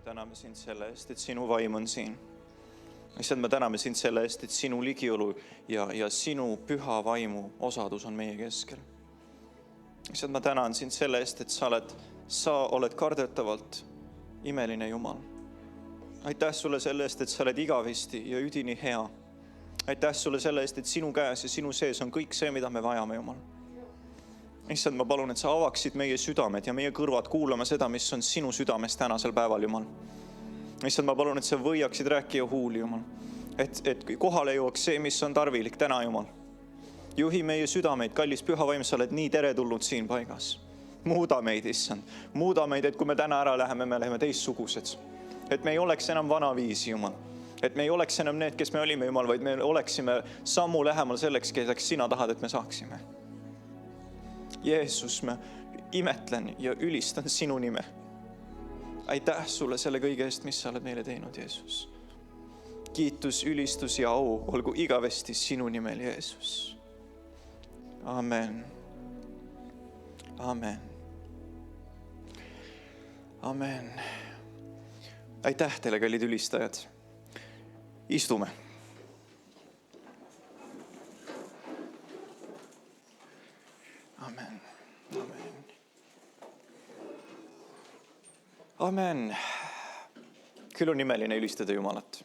täname sind selle eest, et sinu vaim on siin. Issand, me täname sind selle eest, et sinu ligiolu ja sinu püha vaimu osadus on meie keskel. Issand, ma tänan sind selle eest, et sa oled kardetavalt imeline Jumal. Aitäh sulle selle eest, et sa oled igavesti ja üdini hea. Aitäh sulle selle eest, et sinu käes ja sinu sees on kõik see, mida me vajame, Jumal. Issand, ma palun, et sa avaksid meie südamed ja meie kõrvad kuulama seda, mis on sinu südames tänasel päeval, Jumal. Issand, ma palun, et sa võiaksid rääkija huuli, Jumal. Et kohale jõuaks see, mis on tarvilik täna, Jumal. Juhi meie südameid, kallis püha vaim, sa oled nii teretulnud siin paigas. Muuda meid, Issand. Muuda meid, et kui me täna ära läheme, me läheme teistsugused. Et me ei oleks enam vana viisi, Jumal. Et me ei oleks enam need, kes me olime, Jumal, vaid me oleksime sammu lähemal selleks, kelleks sina tahad, et me saaksime. Jeesus, ma imetlen ja ülistan sinu nime. Aitäh sulle selle kõige eest, mis sa oled meile teinud, Jeesus. Kiitus, ülistus ja au olgu igavesti sinu nimel, Jeesus. Amen. Amen. Amen. Aitäh teile, kallid ülistajad. Istume. Amen. Amen. Amen. Küll on imeline ülistada Jumalat.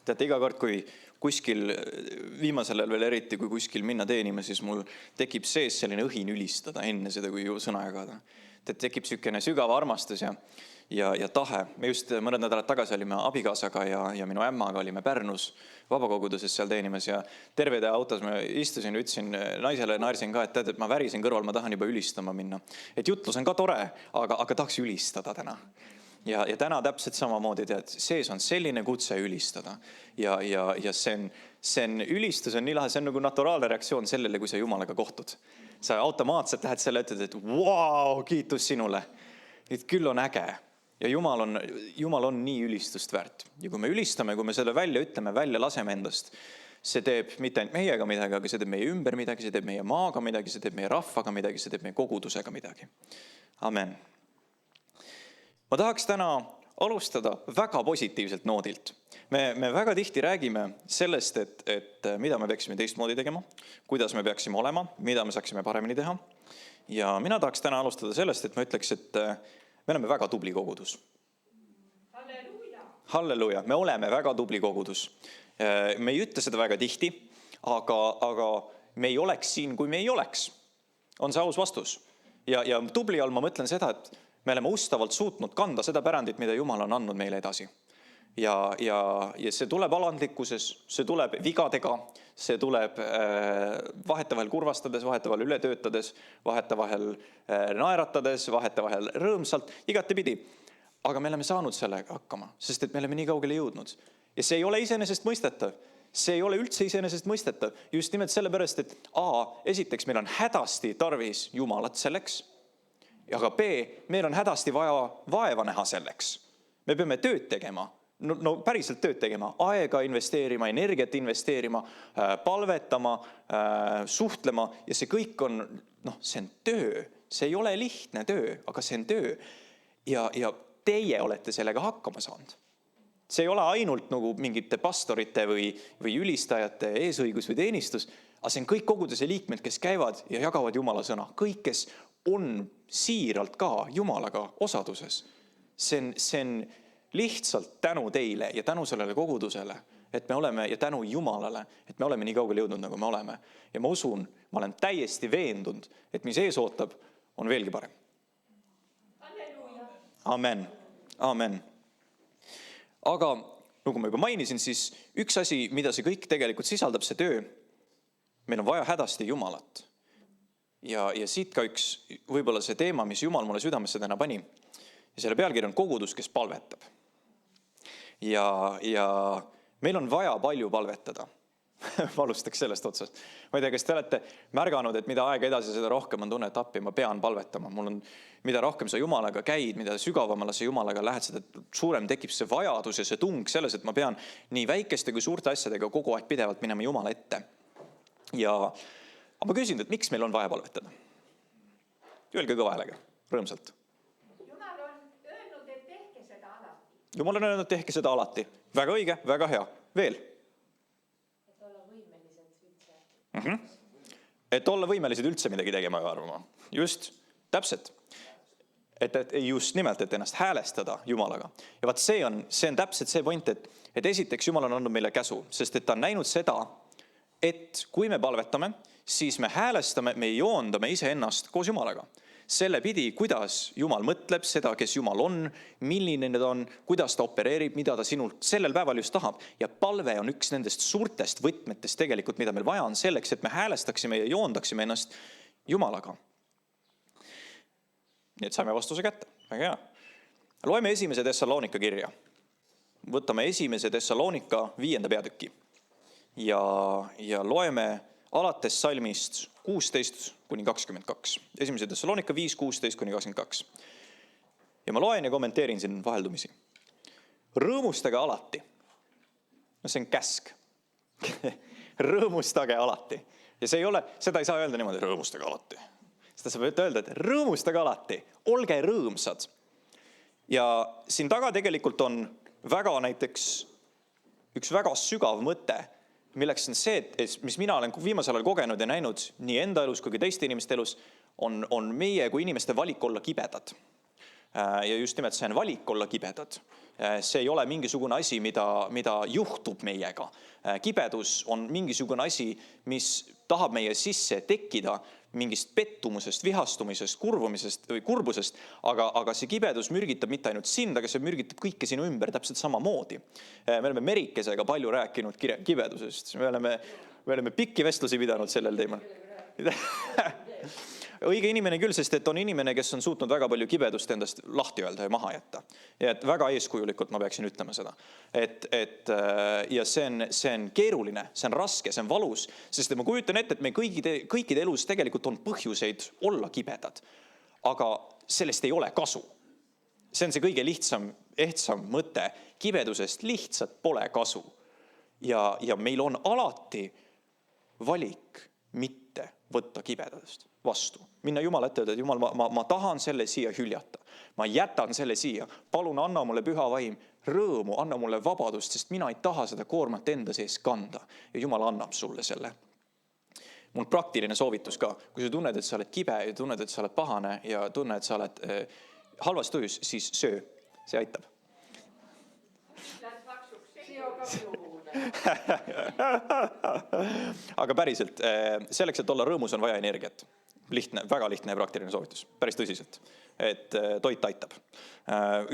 Teate, iga kord, kui kuskil, viimasel ajal veel eriti, kui kuskil minna teenima, siis mul tekib sees selline õhin ülistada enne seda, kui sõna jagada. Tekib sükene sügav armastus ja ja tahe. Me just mõned nädalad tagasi olime abikaasaga ja minu ämmaga olime Pärnus vabakoguduses seal teenimas ja terve tee autos ma istusin ja ütlesin naisele, naersin ka, et tead, et ma värisin kõrval, ma tahan juba ülistama minna. Et jutlus on ka tore, aga tahaks ülistada täna. Ja täna täpselt samamoodi tead, sees on selline kutse ülistada. Ja see ülistus on nii lahe, see on nagu naturaalne reaktsioon sellele, kui sa Jumalaga kohtud. Sa automaatselt lähed selle ütled, et vau, kiitus sinule. Et küll on äge. Ja Jumal on nii ülistust väärt. Ja kui me ülistame, kui me selle välja ütleme, välja laseme endast, see teeb mitte ainult meiega midagi, aga see teeb meie ümber midagi, see teeb meie maaga midagi, see teeb meie rahvaga midagi, see teeb meie kogudusega midagi. Amen. Ma tahaks täna alustada väga positiivselt noodilt. Me väga tihti räägime sellest, et mida me peaksime teistmoodi tegema, kuidas me peaksime olema, mida me saaksime paremini teha. Ja mina tahaks täna alustada sellest, et ma ütleks, et me oleme väga tubli kogudus. Halleluja, me oleme väga tubli kogudus. Me ei ütle seda väga tihti, aga me ei oleks siin, kui me ei oleks. On see aus vastus. Ja tubli all ma mõtlen seda, et me oleme ustavalt suutnud kanda seda pärandit, mida Jumal on andnud meile edasi. Ja see tuleb alandlikkuses, see tuleb vigadega, see tuleb vahetevahel kurvastades, vahetevahel ületöötades, vahetevahel naeratades, vahetevahel rõõmsalt, igatepidi. Aga me oleme saanud sellega hakkama, sest et me oleme nii kaugele jõudnud. Ja see ei ole iseenesest mõistetav. See ei ole üldse iseenesest mõistetav. Just nimelt sellepärast, et esiteks meil on hädasti tarvis Jumalat selleks. Aga B, meil on hädasti vaja vaeva näha selleks. Me peame tööd tegema, no päriselt tööd tegema, aega investeerima, energiat investeerima, palvetama, suhtlema ja see kõik on, see on töö. See ei ole lihtne töö, aga see on töö. Ja teie olete sellega hakkama saanud. See ei ole ainult nagu mingite pastorite või ülistajate eesõigus või teenistus, aga see on kõik koguduse liikmed, kes käivad ja jagavad Jumala sõna. Kõik, kes on siiralt ka Jumalaga osaduses. See on lihtsalt tänu teile ja tänu sellele kogudusele, et me oleme ja tänu Jumalale, et me oleme nii kaugele jõudnud, nagu me oleme. Ja ma usun, ma olen täiesti veendunud, et mis ees ootab, on veelgi parem. Amen. Amen. Aga nagu ma juba mainisin, siis üks asi, mida see kõik tegelikult sisaldab, see töö, meil on vaja hädasti Jumalat. Ja siit ka üks võib-olla see teema, mis Jumal mulle südamesse täna pani. Ja selle pealkiri on kogudus, kes palvetab. Ja meil on vaja palju palvetada. Ma alustaks sellest otsast. Ma ei tea, kas te olete märganud, et mida aega edasi, seda rohkem on tunne, et appi ma pean palvetama. Mida rohkem sa Jumalaga käid, mida sügavamale sa Jumalaga lähed, seda suurem tekib see vajadus ja see tung selles, et ma pean nii väikeste kui suurte asjadega kogu aeg pidevalt minema Jumala ette. Aga ma küsin, et miks meil on vaja palvetada? Öelge kõva häälega, rõõmsalt. Jumal on öelnud, et tehke seda alati. Jumal on öelnud, et tehke seda alati. Väga õige, väga hea. Veel? Et olla võimelised üldse. Et olla võimelised üldse midagi tegema ja arvama. Just, täpselt. Et just nimelt, et ennast häälestada Jumalaga. Ja vaat see on täpselt see point, et esiteks Jumal on andnud meile käsu, sest et ta on näinud seda, et kui me palvetame, siis me häälestame, me joondame iseennast koos Jumalaga. Selle pidi, kuidas Jumal mõtleb seda, kes Jumal on, milline ta on, kuidas ta opereerib, mida ta sinult sellel päeval just tahab. Ja palve on üks nendest suurtest võtmetest tegelikult, mida meil vaja on selleks, et me häälestaksime ja joondaksime ennast Jumalaga. Nii et saime vastuse kätte. Väga hea. Loeme 1. Thessalonika kirja. Võtame 1. Thessalonika 5. peatüki. Ja loeme alates salmist 16-22. 1. Thessalonika 5-16-22. Ja ma loen ja kommenteerin siin vaheldumisi. Rõõmustage alati. No see on käsk. Rõõmustage alati. Ja seda ei saa öelda niimoodi, rõõmustage alati. Seda saab öelda, et rõõmustage alati. Olge rõõmsad. Ja siin taga tegelikult on väga näiteks üks väga sügav mõte, milleks on see, et mis mina olen viimasel ajal kogenud ja näinud nii enda elus kui ka teiste inimeste elus, on meie kui inimeste valik olla kibedad. Ja just nimelt see on valik olla kibedad. See ei ole mingisugune asi, mida juhtub meiega. Kibedus on mingisugune asi, mis tahab meie sisse tekkida mingist pettumusest, vihastumisest, kurvumisest või kurbusest, aga see kibedus mürgitab mitte ainult sind, aga see mürgitab kõike sinu ümber täpselt samamoodi. Me oleme Merikesega palju rääkinud kibedusest. Me oleme pikki vestlusi pidanud sellel teemal. Õige inimene küll, sest et on inimene, kes on suutnud väga palju kibedust endast lahti öelda ja maha jätta. Ja et väga eeskujulikult ma peaksin ütlema seda. Ja see on keeruline, see on raske, see on valus, sest ma kujutan ette, et me kõikide elus tegelikult on põhjuseid olla kibedad. Aga sellest ei ole kasu. See on see kõige ehtsam mõte. Kibedusest lihtsalt pole kasu. Ja meil on alati valik mitte võtta kibedadest vastu. Minna Jumala ette, et Jumal, ma tahan selle siia hüljata. Ma jätan selle siia. Palun anna mulle püha vaim rõõmu, anna mulle vabadust, sest mina ei taha seda koormat enda sees kanda. Ja Jumal annab sulle selle. Mul praktiline soovitus ka. Kui sa tunned, et sa oled kibe ja tunned, et sa oled pahane ja tunned, et sa oled halvas tujus, siis söö. See aitab. Aga päriselt, selleks, et olla rõõmus, on vaja energiat. Lihtne, väga lihtne ja praktiline soovitus. Päris tõsiselt. Et toit aitab.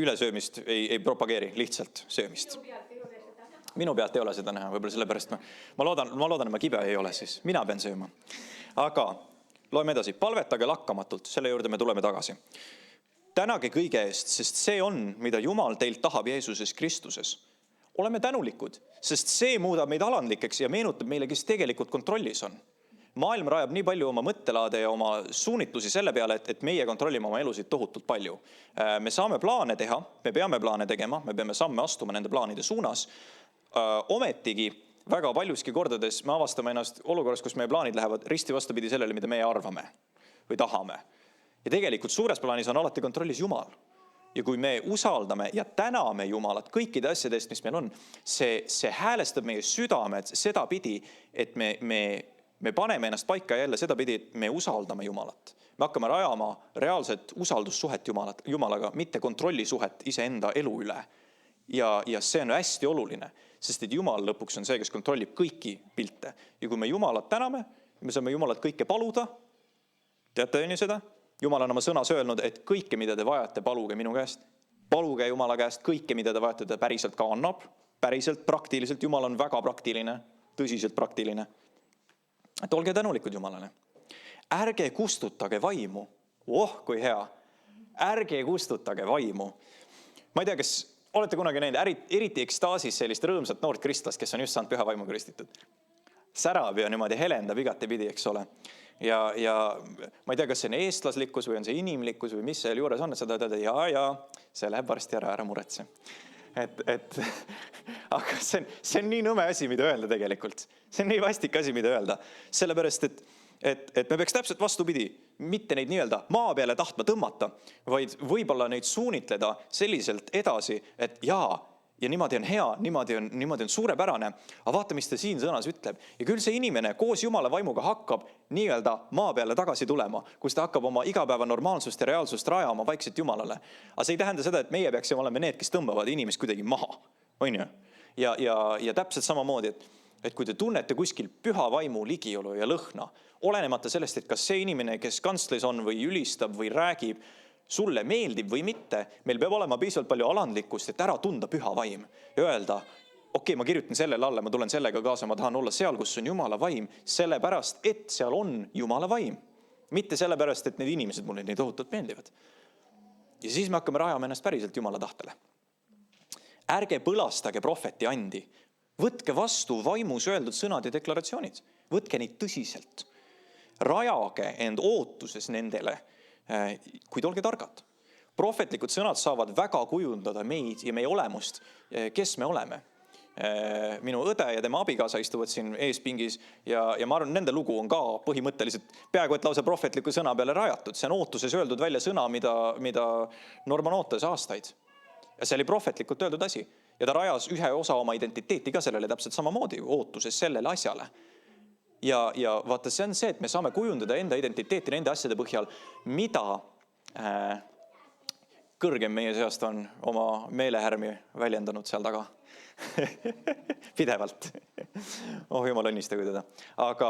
Ülesöömist ei propageeri, lihtsalt söömist. Minu pealt ei ole seda näha, võib-olla sellepärast ma loodan, et ma kibe ei ole siis. Mina pean sööma. Aga loeme edasi. Palvetage lakkamatult, selle juurde me tuleme tagasi. Tänage kõige eest, sest see on, mida Jumal teilt tahab Jeesuses Kristuses. Oleme tänulikud, sest see muudab meid alandlikeks ja meenutab meile, kes tegelikult kontrollis on. Maailm rajab nii palju oma mõttelaade ja oma suunitlusi selle peale, et meie kontrollime oma elusid tohutult palju. Me saame plaane teha, me peame plaane tegema, me peame samme astuma nende plaanide suunas. Ometigi väga paljuski kordades me avastame ennast olukorras, kus meie plaanid lähevad risti vastupidi sellele, mida meie arvame või tahame. Ja tegelikult suures plaanis on alati kontrollis Jumal. Ja kui me usaldame ja täname Jumalat kõikide asjadest, mis meil on, see häälestab meie südamed seda pidi, et me paneme ennast paika jälle seda pidi, et me usaldame Jumalat. Me hakkame rajama reaalset usaldussuhet Jumalaga, mitte kontrollisuhet iseenda elu üle. Ja see on hästi oluline, sest et Jumal lõpuks on see, kes kontrollib kõiki pilte. Ja kui me Jumalat täname, me saame Jumalat kõike paluda, teate enne seda? Jumal on oma sõnas öelnud, et kõike, mida te vajate, paluge minu käest. Paluge Jumala käest kõike, mida te vajate, ta päriselt ka annab. Päriselt, praktiliselt. Jumal on väga praktiline, tõsiselt praktiline. Et olge tänulikud Jumalale. Ärge kustutage vaimu. Kui hea. Ärge kustutage vaimu. Ma ei tea, kas olete kunagi näinud, eriti ekstaasis sellist rõõmsat noort kristlast, kes on just saanud püha vaimu kristitud. Särab ja niimoodi helendab igati pidi, eks ole. Ja ma ei tea, kas see on eestlaslikkus või on see inimlikkus või mis seal juures on, et seda teada, ja, see läheb varsti ära muretse. Aga see on nii nõme asi, mida öelda tegelikult. See on nii vastik asi, mida öelda. Sellepärast, et me peaks täpselt vastupidi, mitte neid nii-öelda maa peale tahtma tõmmata, vaid võib-olla neid suunitleda selliselt edasi, et ja niimoodi on hea, niimoodi on suurepärane. Aga vaata, mis ta siin sõnas ütleb. Ja küll see inimene koos Jumala vaimuga hakkab nii-öelda maa peale tagasi tulema, kus ta hakkab oma igapäeva normaalsust ja reaalsust rajama vaikselt Jumalale. Aga see ei tähenda seda, et meie peaksime olema need, kes tõmbavad inimest kuidagi maha. On ju? Ja täpselt samamoodi, et kui te tunnete kuskil püha vaimu ligiolu ja lõhna, olenemata sellest, et kas see inimene, kes kantslis on või ülistab või räägib, sulle meeldib või mitte, meil peab olema piisavalt palju alandlikkust, et ära tunda püha vaim ja öelda, okei, ma kirjutan sellele alla, ma tulen sellega kaasa, ma tahan olla seal, kus on Jumala vaim, sellepärast, et seal on Jumala vaim. Mitte sellepärast, et need inimesed mulle nii tohutult meeldivad. Ja siis me hakkame rajama ennast päriselt Jumala tahtele. Ärge põlastage prohveti andi. Võtke vastu vaimus öeldud sõnad ja deklaratsioonid. Võtke neid tõsiselt. Rajage end ootuses nendele, kuid olge targad. Prohvetlikud sõnad saavad väga kujundada meid ja meie olemust, kes me oleme. Minu õde ja tema abikaasa istuvad siin eespingis ja ma arvan, nende lugu on ka põhimõtteliselt peaaegu et lausa prohvetliku sõna peale rajatud. See on ootuses öeldud välja sõna, mida Norman ootas aastaid. Ja see oli prohvetlikult öeldud asi. Ja ta rajas ühe osa oma identiteeti ka sellele täpselt samamoodi ootuses sellele asjale. Ja vaata, see on see, et me saame kujundada enda identiteeti nende asjade põhjal, mida kõrgem meie seast on oma meelehärmi väljendanud seal taga. Pidevalt. Jumal õnnistagu teda. Aga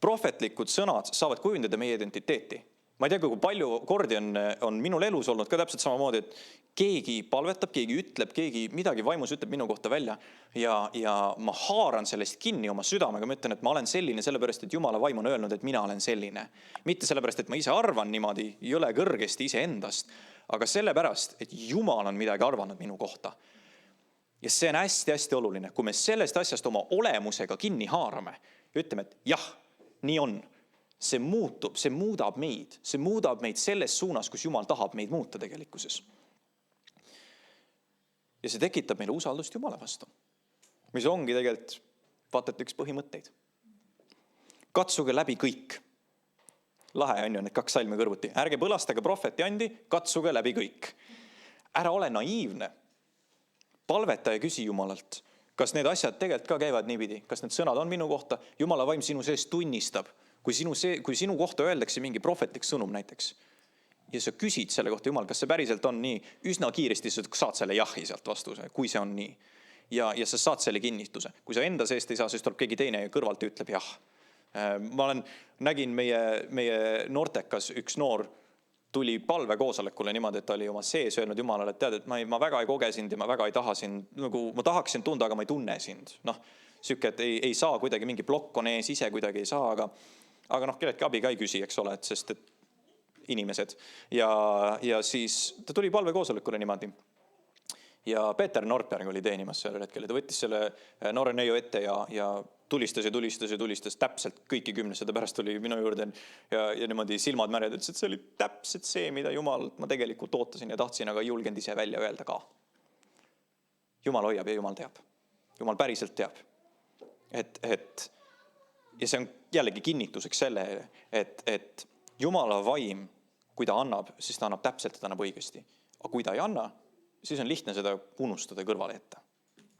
Prohvetlikud sõnad saavad kujundada meie identiteeti. Ma ei tea, kui palju kordi on minul elus olnud ka täpselt samamoodi, et keegi palvetab, keegi ütleb, keegi midagi vaimus ütleb minu kohta välja ja ma haaran sellest kinni oma südamega. Ma ütlen, et ma olen selline sellepärast, et Jumala vaim on öelnud, et mina olen selline. Mitte sellepärast, et ma ise arvan niimoodi jõle kõrgesti ise endast, aga sellepärast, et Jumal on midagi arvanud minu kohta. Ja see on hästi-hästi oluline, kui me sellest asjast oma olemusega kinni haarame ja ütleme, et jah, nii on. See muutub, see muudab meid selles suunas, kus Jumal tahab meid muuta tegelikkuses. Ja see tekitab meile usaldust Jumala vastu, mis ongi tegelikult vaata, et üks põhimõtteid. Katsuge läbi kõik. Lahe on ju need 2 salmi kõrvuti. Ärge põlastage prohveti andi, katsuge läbi kõik. Ära ole naiivne. Palveta ja küsi Jumalalt, kas need asjad tegelikult ka käivad niipidi, kas need sõnad on minu kohta, Jumala vaim sinu sees tunnistab, kui sinu kohta öeldakse mingi prohvetlik sõnum näiteks. Ja sa küsid selle kohta, Jumal, kas see päriselt on nii, üsna kiiresti sa saad selle jahi sealt vastuse, kui see on nii. Ja sa saad selle kinnituse. Kui sa enda seest ei saa, siis tuleb keegi teine ja kõrvalt ütleb jah. Ma nägin meie noortekas üks noor tuli palvekoosolekule niimoodi, et ta oli oma sees öelnud Jumalale, et tead, et ma väga ei koge sind ja ma väga ei taha sind, nagu ma tahaksin tunda, aga ma ei tunne sind. Süke, et ei saa kuidagi mingi plokk on ees, ise kuidagi ei saa, aga kelleltki abi ka ei küsi, eks ole, sest et inimesed. Ja siis ta tuli palvekoosolekule niimoodi. Ja Peeter Nordberg oli teenimas sellel hetkel ja ta võttis selle noore neiu ette ja tulistas täpselt kõiki 10, seda pärast oli minu juurde ja niimoodi silmad märjad, ütles, et see oli täpselt see, mida Jumal ma tegelikult ootasin ja tahtsin, aga ei julgenud ise välja öelda ka. Jumal hoiab ja Jumal teab. Jumal päriselt teab. Ja see on jällegi kinnituseks selle, et Jumala vaim, kui ta annab, siis ta annab täpselt, et ta annab õigesti. Aga kui ta ei anna, siis on lihtne seda unustada kõrvale jätta.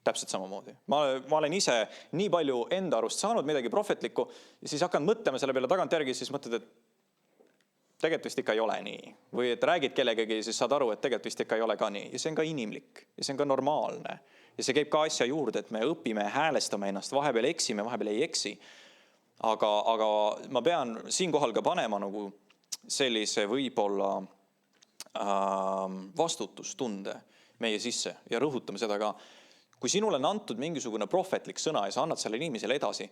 Täpselt samamoodi. Ma olen ise nii palju enda arust saanud midagi prohvetlikku ja siis hakkan mõtlema selle peale tagantjärgi, siis mõtled, et tegelikult vist ikka ei ole nii. Või et räägid kellegagi, siis saad aru, et tegelikult vist ikka ei ole ka nii. Ja see on ka inimlik ja see on ka normaalne. Ja see käib ka asja juurde, et me õpime, häälestame ennast, vahepeal eksime, vahepeal ei eksi. Aga ma pean siinkohal ka panema nagu sellise võib-olla vastutustunde meie sisse ja rõhutame seda ka. Kui sinule on antud mingisugune prohvetlik sõna ja sa annad selle inimesele edasi,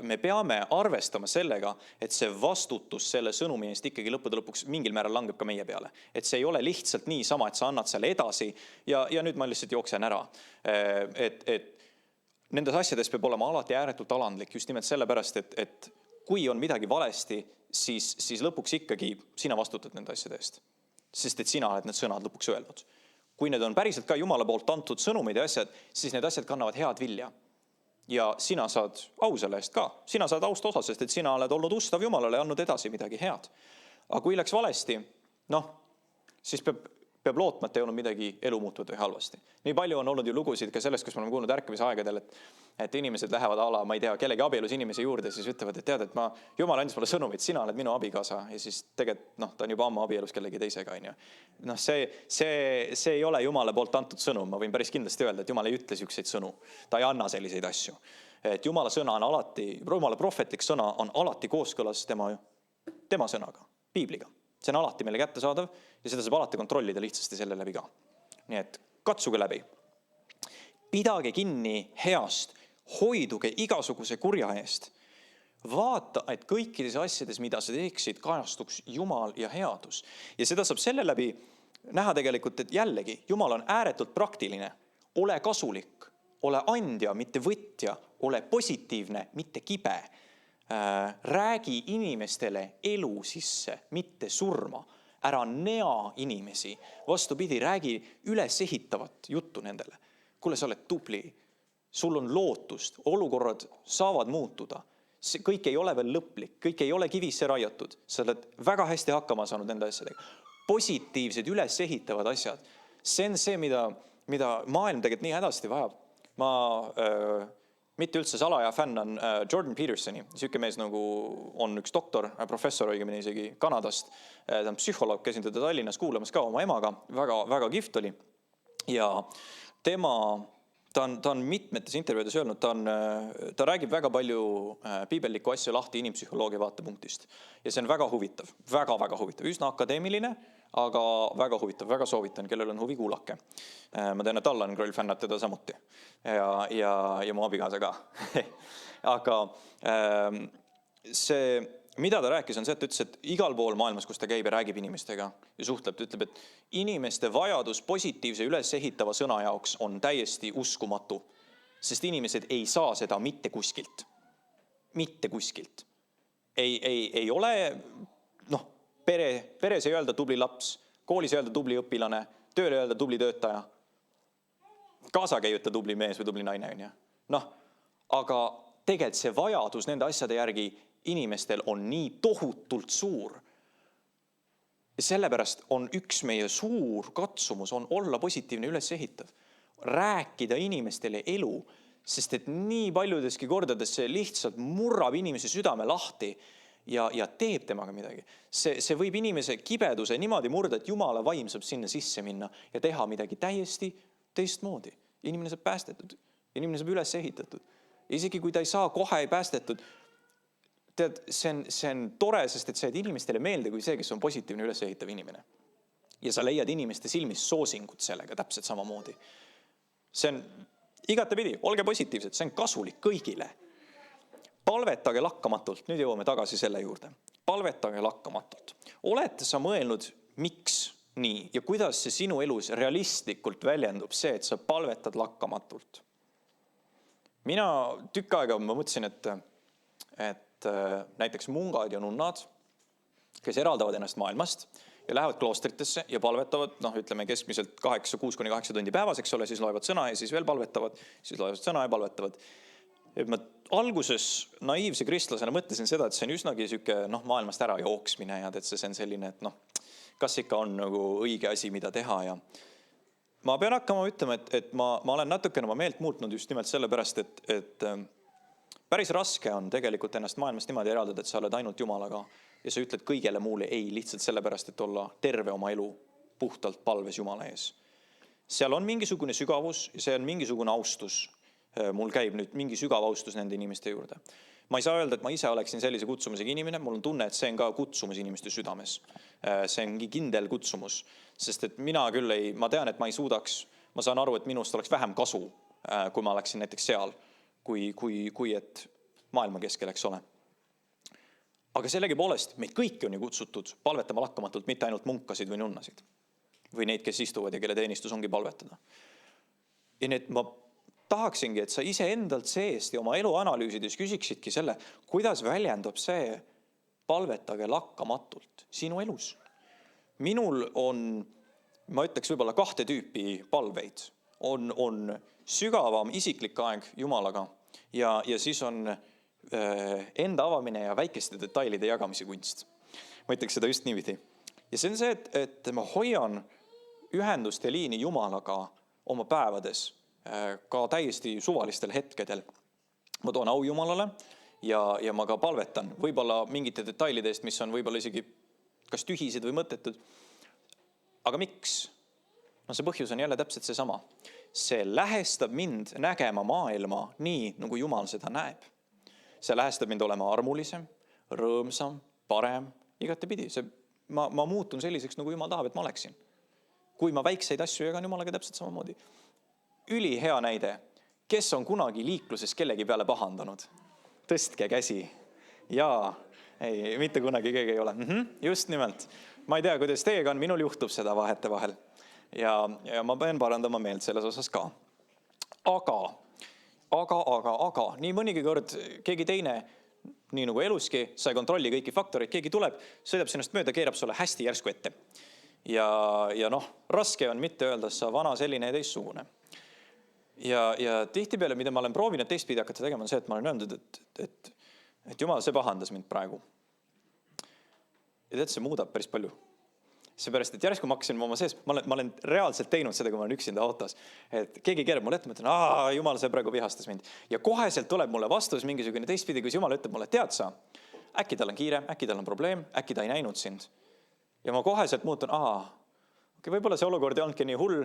me peame arvestama sellega, et see vastutus selle sõnumi eest ikkagi lõppude lõpuks mingil määral langeb ka meie peale. Et see ei ole lihtsalt nii sama, et sa annad selle edasi ja nüüd ma lihtsalt jooksen ära. Et nendes asjades peab olema alati ääretult alandlik just nimelt sellepärast, et kui on midagi valesti, siis lõpuks ikkagi sina vastutad nende asjade eest. Sest et sina oled need sõnad lõpuks öeldud. Kui need on päriselt ka Jumala poolt antud sõnumid ja asjad, siis need asjad kannavad head vilja. Ja sina saad au selle eest ka. Sina saad aust osa, sest et sina oled olnud ustav Jumalale ja andnud edasi midagi head. Aga kui läks valesti, siis peab lootma, et ei olnud midagi elu muutunud või halvasti. Nii palju on olnud ju lugusid ka sellest, kus me oleme kuulnud ärkamise aegadel, et inimesed lähevad ma ei tea, kellegi abielus inimese juurde, siis ütlevad, et tead, et Jumal andis mulle sõnumit, sina oled minu abikaasa ja siis tegelikult ta on juba ammu abielus kellegi teisega. See ei ole Jumala poolt antud sõnum, ma võin päris kindlasti öelda, et Jumal ei ütle selliseid sõnu, ta ei anna selliseid asju. Et Jumala sõna on alati, Jumala prohvetlik sõna on alati kooskõlas tema sõnaga, piibliga. See on alati meile kättesaadav ja seda saab alati kontrollida lihtsasti selle läbi ka. Nii et katsuge läbi. Pidage kinni heast, hoiduge igasuguse kurja eest. Vaata, et kõikides asjades, mida sa teeksid, kajastuks Jumal ja headus. Ja seda saab selle läbi näha tegelikult, et jällegi Jumal on ääretult praktiline. Ole kasulik, ole andja, mitte võtja, ole positiivne, mitte kibe. Räägi inimestele elu sisse, mitte surma. Ära nea inimesi. Vastupidi, räägi ülesehitavat juttu nendele. Kuule, sa oled tubli. Sul on lootust. Olukorrad saavad muutuda. Kõik ei ole veel lõplik. Kõik ei ole kivisse raiatud. Sa oled väga hästi hakkama saanud nende asjadega. Positiivsed, ülesehitavad asjad. See on see, mida maailm tegelikult nii hädasti vajab. Ma mitte üldse salaja fänn on Jordan Petersoni. Süüke mees nagu on üks doktor, professor õigemini isegi Kanadast. Ta on psühholoog, käisin teda Tallinnas kuulamas ka oma emaga. Väga, väga kihvt oli. Ja tema ta on mitmetes intervjuudes öelnud, ta räägib väga palju piibellikku asju lahti inimpsühholoogia vaatepunktist. Ja see on väga huvitav, väga huvitav, üsna akadeemiline, aga väga huvitav, väga soovitan, kellel on huvi, kuulake. Ma tean, et Allan Kroll fännab teda samuti ja mu abikaasa ka. Aga see, mida ta rääkis, on see, et ütles, et igal pool maailmas, kus ta käib ja räägib inimestega ja suhtleb, ta ütleb, et inimeste vajadus positiivse ülesehitava sõna jaoks on täiesti uskumatu, sest inimesed ei saa seda mitte kuskilt. Mitte kuskilt. Ei ole, peres ei öelda tubli laps, koolis ei öelda tubli õpilane, tööl ei öelda tubli töötaja, kaasaga ei ütle tubli mees või tubli naine. Aga tegelikult see vajadus nende asjade järgi inimestel on nii tohutult suur. Ja sellepärast on üks meie suur katsumus on olla positiivne ülesehitav. Rääkida inimestele elu, sest et nii paljudeski kordades see lihtsalt murrab inimese südame lahti ja teeb temaga midagi. See võib inimese kibeduse niimoodi murda, et Jumala vaim saab sinna sisse minna ja teha midagi täiesti teistmoodi. Inimene saab päästetud, inimene saab üles ehitatud. Isegi kui ta ei saa kohe päästetud, tead, see on tore, sest et sa jääd inimestele meelde kui see, kes on positiivne ülesehitav inimene. Ja sa leiad inimeste silmis soosingut sellega täpselt samamoodi. See on igatepidi, olge positiivsed, see on kasulik kõigile. Palvetage lakkamatult, nüüd jõuame tagasi selle juurde. Palvetage lakkamatult. Olete sa mõelnud, miks nii ja kuidas see sinu elus realistlikult väljendub see, et sa palvetad lakkamatult? Mina tükk aega ma mõtlesin, et näiteks mungad ja nunnad, kes eraldavad ennast maailmast ja lähevad kloostritesse ja palvetavad, ütleme keskmiselt 6-8 tundi päevas, eks ole, siis loevad sõna ja siis veel palvetavad, siis loevad sõna ja palvetavad. Et ma alguses naiivse kristlasena mõtlesin seda, et see on üsnagi süke, maailmast ära jooksmine ja et see on selline, et kas ikka on nagu õige asi, mida teha ja ma pean hakkama ütlema, et ma olen natukene oma meelt muutnud just nimelt sellepärast, et päris raske on tegelikult ennast maailmast niimoodi eraldada, et sa oled ainult Jumalaga ja sa ütled kõigele muule ei lihtsalt sellepärast, et olla terve oma elu puhtalt palves Jumala ees. Seal on mingisugune sügavus ja see on mingisugune austus. Mul käib nüüd mingi sügav austus nende inimeste juurde. Ma ei saa öelda, et ma ise oleksin sellise kutsumusega inimene, mul on tunne, et see on ka kutsumus inimeste südames. See ongi kindel kutsumus, sest et ma tean, et ma ei suudaks, ma saan aru, et minust oleks vähem kasu, kui ma oleksin näiteks seal, kui et maailma keskel, eks ole. Aga sellegi poolest meid kõiki on ju kutsutud palvetama lakkamatult, mitte ainult munkasid või nunnasid või neid, kes istuvad ja kelle teenistus ongi palvetada. Ja need ma tahaksingi, et sa ise endalt seest ja oma elu analüüsides küsiksidki selle, kuidas väljendab see palvetage lakkamatult sinu elus. Minul on, ma ütleks võib-olla 2 tüüpi palveid. On sügavam isiklik aeg Jumalaga ja siis on enda avamine ja väikeste detailide jagamise kunst. Ma ütleks seda just niividi. Ja see on see, et ma hoian ühendust ja liini Jumalaga oma päevades ka täiesti suvalistel hetkedel. Ma toon au Jumalale ja ma ka palvetan võib-olla mingite detailide eest, mis on võib-olla isegi kas tühised või mõttetud. Aga miks? See põhjus on jälle täpselt see sama. See lähestab mind nägema maailma nii, nagu Jumal seda näeb. See lähestab mind olema armulisem, rõõmsam, parem, igatepidi. Ma muutun selliseks, nagu Jumal tahab, et ma oleksin. Kui ma väikseid asju jagan Jumalaga täpselt samamoodi. Üli hea näide, kes on kunagi liikluses kellegi peale pahandanud? Tõstke käsi. Jaa, ei, mitte kunagi keegi ei ole. Just nimelt. Ma ei tea, kuidas teiega on, minul juhtub seda vahete vahel. Ja ma pean parandama meelt selles osas ka. Aga, nii mõnigi kord keegi teine, nii nagu eluski, sa ei kontrolli kõiki faktoreid, keegi tuleb, sõidab sinust mööda, keerab sulle hästi järsku ette. Ja raske on mitte öelda, sa vana selline ja teistsugune. Ja tihtipeale, mida ma olen proovinud teistpidi hakata tegema, on see, et ma olen öelnud, et Jumal, see pahandas mind praegu. Ja tead, see muudab päris palju. Seepärast, et järsku ma hakkasin oma sees, ma olen reaalselt teinud seda, kui ma olen üksinda autos. Et keegi keerab mulle ette, ma ütlen, Jumal, see praegu vihastas mind. Ja koheselt tuleb mulle vastus mingisugune teistpidi, kui Jumal ütleb mulle, tead sa, äkki tal on kiire, äkki tal on probleem, äkki ta ei näinud sind. Ja ma koheselt muutun, võib-olla see olukord ei olnudki nii hull,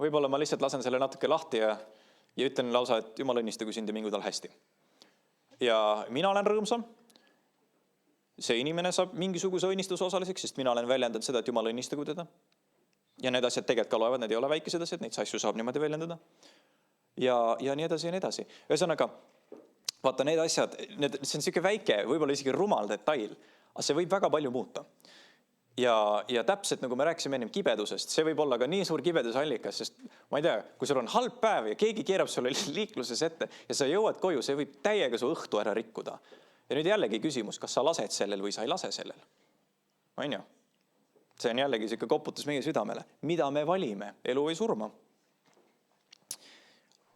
võib-olla ma lihtsalt lasen selle natuke lahti ja ja ütlen lausa, et Jumal õnnistagu sind ja mingu tal hästi. Ja mina olen rõõmsam. See inimene saab mingisuguse õnnistuse osaliseks, sest mina olen väljendanud seda, et Jumal õnnistagu teda. Ja need asjad tegelikult ka loevad, need ei ole väikesed asjad, neid asju saab niimoodi väljendada. Ja nii edasi ja nii edasi. Ühesõnaga, vaata need asjad, see on siuke väike, võib-olla isegi rumal detail, aga see võib väga palju muuta. Ja täpselt nagu me rääkisime ennem kibedusest, see võib olla ka nii suur kibedusallikas, sest ma ei tea, kui sul on halb päev ja keegi keerab sulle liikluses ette ja sa jõuad koju, see võib täiega su õhtu ära rikkuda. Ja nüüd jällegi küsimus, kas sa lased sellel või sa ei lase sellel. On ju? See on jällegi siuke koputus meie südamele. Mida me valime, elu või surma?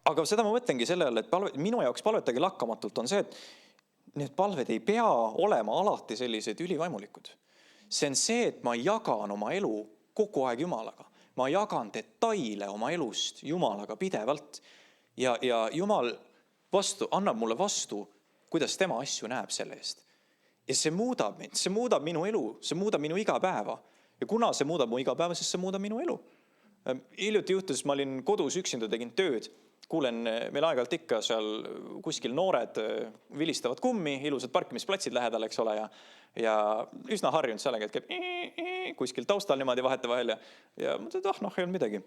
Aga seda ma mõtlengi selle all, et minu jaoks palvetage lakkamatult on see, et need palved ei pea olema alati sellised ülivaimulikud. See on see, et ma jagan oma elu kogu aeg Jumalaga. Ma jagan detaile oma elust Jumalaga pidevalt. Ja Jumal annab mulle vastu, kuidas tema asju näeb selle eest. Ja see muudab mind, see muudab minu elu, see muudab minu igapäeva. Ja kuna see muudab mu igapäeva, siis see muudab minu elu. Hiljuti juhtus, ma olin kodus üksinda, tegin tööd. Kuulen meil aeg-ajalt ikka seal kuskil noored vilistavad kummi, ilusad parkimisplatsid lähedal, eks ole, ja üsna harjunud sellega, et käib kuskil taustal niimoodi vahete vahel ja mõtled, ei olnud midagi.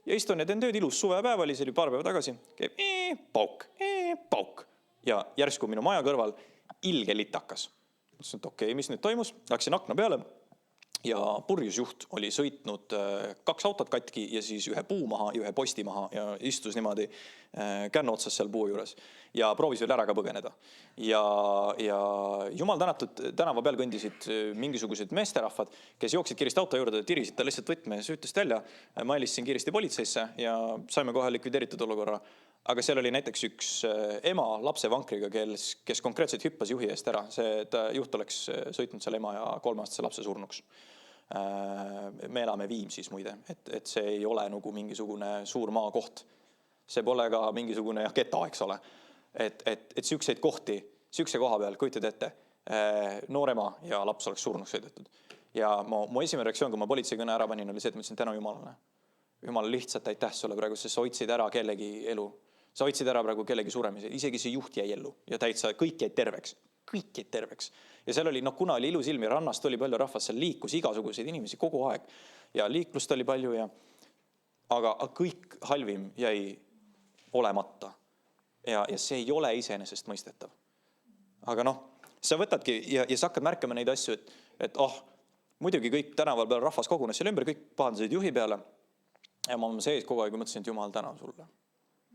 Ja istun ja teen tööd, ilus suvepäev oli, see oli paar päeva tagasi, käib pauk. Ja järsku minu maja kõrval ilge litakas. Mõtlesin, et okei, mis nüüd toimus? Läksin akna peale ja purjusjuht oli sõitnud 2 autot katki ja siis ühe puu maha ja ühe posti maha ja istus niimoodi kännu otsas seal puu juures ja proovis veel ära ka põgeneda. Ja jumal tänatud, tänava peal kõndisid mingisugused meesterahvad, kes jooksid kiiresti auto juurde, tirisid ta lihtsalt võtme süütest välja. Ma helistasin kiiresti politseisse ja saime kohe likvideeritud olukorra. Aga seal oli näiteks üks ema lapse vankriga, kes konkreetselt hüppas juhi eest ära. See juht oleks sõitnud selle ema ja 3-aastase lapse surnuks. Me elame Viimsis muide, et see ei ole nagu mingisugune suur maakoht. See pole ka mingisugune keta, eks ole. Et siukseid kohti, siukse koha peal, kujutad ette, noor ema ja laps oleks surnuks sõidetud. Ja mu esimene reaktsioon, kui ma politseikõne ära panin, oli see, et ma ütlesin tänu Jumalale. Jumal, lihtsalt aitäh sulle praegu, sest sa hoidsid ära kellegi elu. Sa hoidsid ära praegu kellegi suremise, isegi see juht jäi ellu ja täitsa kõik jäid terveks. Ja seal oli, kuna oli ilus ilm ja rannast oli palju rahvast, seal liikus igasuguseid inimesi kogu aeg ja liiklust oli palju aga kõik halvim jäi olemata ja see ei ole iseenesest mõistetav. Aga sa võtadki ja sa hakkad märkama neid asju, et muidugi kõik tänaval peal rahvas kogunes seal ümber, kõik pahandasid juhi peale ja ma sees kogu aeg mõtlesin, et Jumal tänu sulle.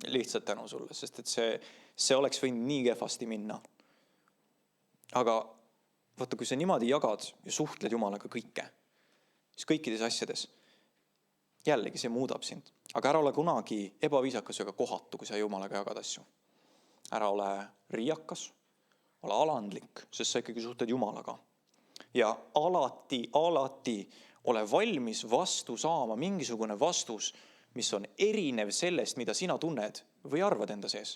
Lihtsalt tänu sulle, sest et see oleks võinud nii kehvasti minna. Aga vaata, kui sa niimoodi jagad ja suhtled Jumalaga kõike, siis kõikides asjades, jällegi see muudab sind. Aga ära ole kunagi ebaviisakas ega kohatu, kui sa Jumalaga jagad asju. Ära ole riiakas, ole alandlik, sest sa ikkagi suhtled Jumalaga. Ja alati ole valmis vastu saama mingisugune vastus, mis on erinev sellest, mida sina tunned või arvad enda sees.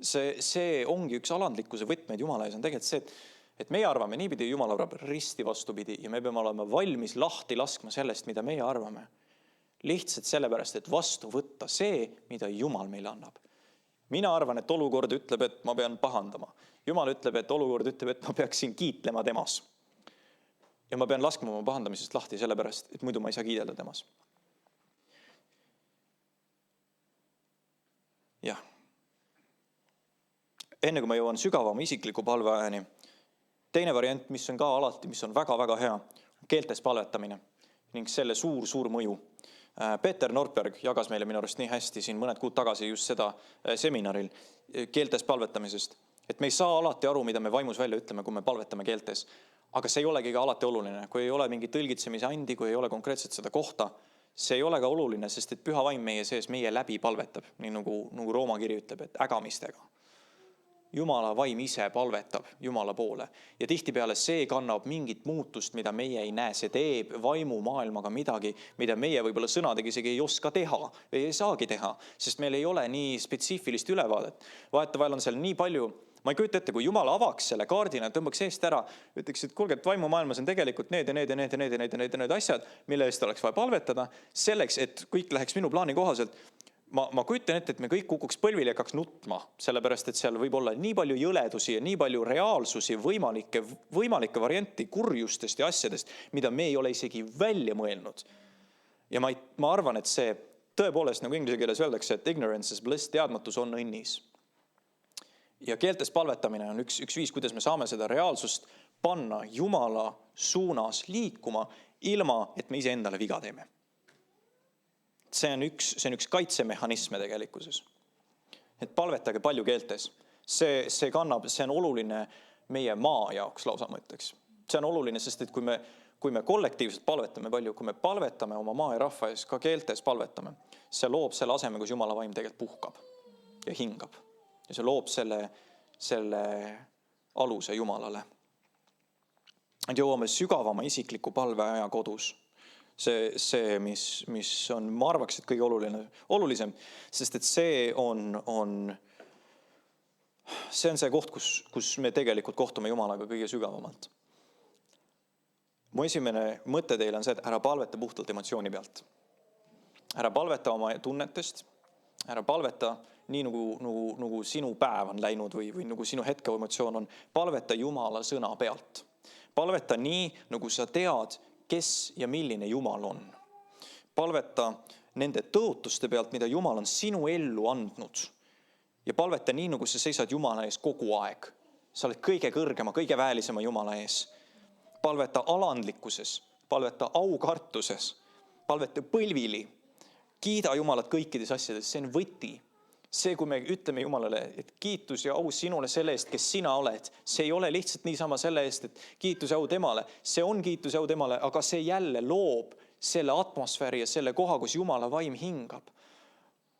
See ongi üks alandlikkuse võtmeid Jumala ees on tegelikult see, et meie arvame niipidi, Jumal arvab risti vastupidi ja me peame olema valmis lahti laskma sellest, mida meie arvame. Lihtsalt sellepärast, et vastu võtta see, mida Jumal meile annab. Mina arvan, et olukord ütleb, et ma pean pahandama. Jumal ütleb, et olukord ütleb, et ma peaksin kiitlema temas. Ja ma pean laskma oma pahandamisest lahti sellepärast, et muidu ma ei saa kiidelda temas. Jah. Enne kui ma jõuan sügavama isikliku palveajani, teine variant, mis on ka alati, mis on väga-väga hea, keeltes palvetamine ning selle suur mõju. Peeter Nordberg jagas meile minu arust nii hästi siin mõned kuud tagasi just seda seminaril keeltes palvetamisest, et me ei saa alati aru, mida me vaimus välja ütleme, kui me palvetame keeltes. Aga see ei olegi ka alati oluline, kui ei ole mingi tõlgitsemise andi, kui ei ole konkreetselt seda kohta. See ei ole ka oluline, sest et püha vaim meie sees meie läbi palvetab, nii nagu Rooma kiri ütleb, et ägamistega. Jumala vaim ise palvetab Jumala poole ja tihtipeale see kannab mingit muutust, mida meie ei näe. See teeb vaimu maailmaga midagi, mida meie võib-olla sõnadega isegi ei oska teha või ei saagi teha, sest meil ei ole nii spetsiifilist ülevaadet. Vahetevahel on seal nii palju. Ma ei kujuta ette, kui Jumal avaks selle kaardina, tõmbaks eest ära, ütleks, et kuulge, et vaimu maailmas on tegelikult need asjad, mille eest oleks vaja palvetada, selleks, et kõik läheks minu plaani kohaselt. ma kujutan ette, et me kõik kukuks põlvili ja hakkaks nutma, sellepärast et seal võib olla nii palju jõledusi ja nii palju reaalsusi, võimalikke varianti kurjustest ja asjadest, mida me ei ole isegi välja mõelnud. Ja ma arvan, et see tõepoolest, nagu inglise keeles öeldakse, et ignorance is bliss, teadmatus on õnnis. Ja keeltes palvetamine on üks viis, kuidas me saame seda reaalsust panna Jumala suunas liikuma, ilma et me ise endale viga teeme. See on üks kaitsemehhanisme tegelikkuses. Et palvetage palju keeltes. See on oluline meie maa jaoks lausa, ma ütleks. See on oluline, sest et kui me kollektiivselt palvetame palju, kui me palvetame oma maa ja rahva ees, ka keeltes palvetame, see loob selle aseme, kus Jumala vaim tegelikult puhkab ja hingab. Ja see loob selle aluse Jumalale. Et jõuame sügavama isikliku palveaja kodus. See, mis on, ma arvaks, et kõige olulisem, sest et see on see koht, kus me tegelikult kohtume Jumalaga kõige sügavamalt. Mu esimene mõte teile on see, et ära palveta puhtalt emotsiooni pealt. Ära palveta oma tunnetest, ära palveta nii nagu sinu päev on läinud või nagu sinu hetke emotsioon on. Palveta Jumala sõna pealt. Palveta nii, nagu sa tead, kes ja milline Jumal on. Palveta nende tõotuste pealt, mida Jumal on sinu ellu andnud. Ja palveta nii, nagu sa seisad Jumala ees kogu aeg. Sa oled kõige kõrgema, kõige väelisema Jumala ees. Palveta alandlikkuses, palveta aukartuses, palveta põlvili. Kiida Jumalat kõikides asjades, see on võti. See, kui me ütleme Jumalale, et kiitus ja au sinule selle eest, kes sina oled, see ei ole lihtsalt niisama selle eest, et kiitus ja au temale. See on kiitus ja au temale, aga see jälle loob selle atmosfääri ja selle koha, kus Jumala vaim hingab.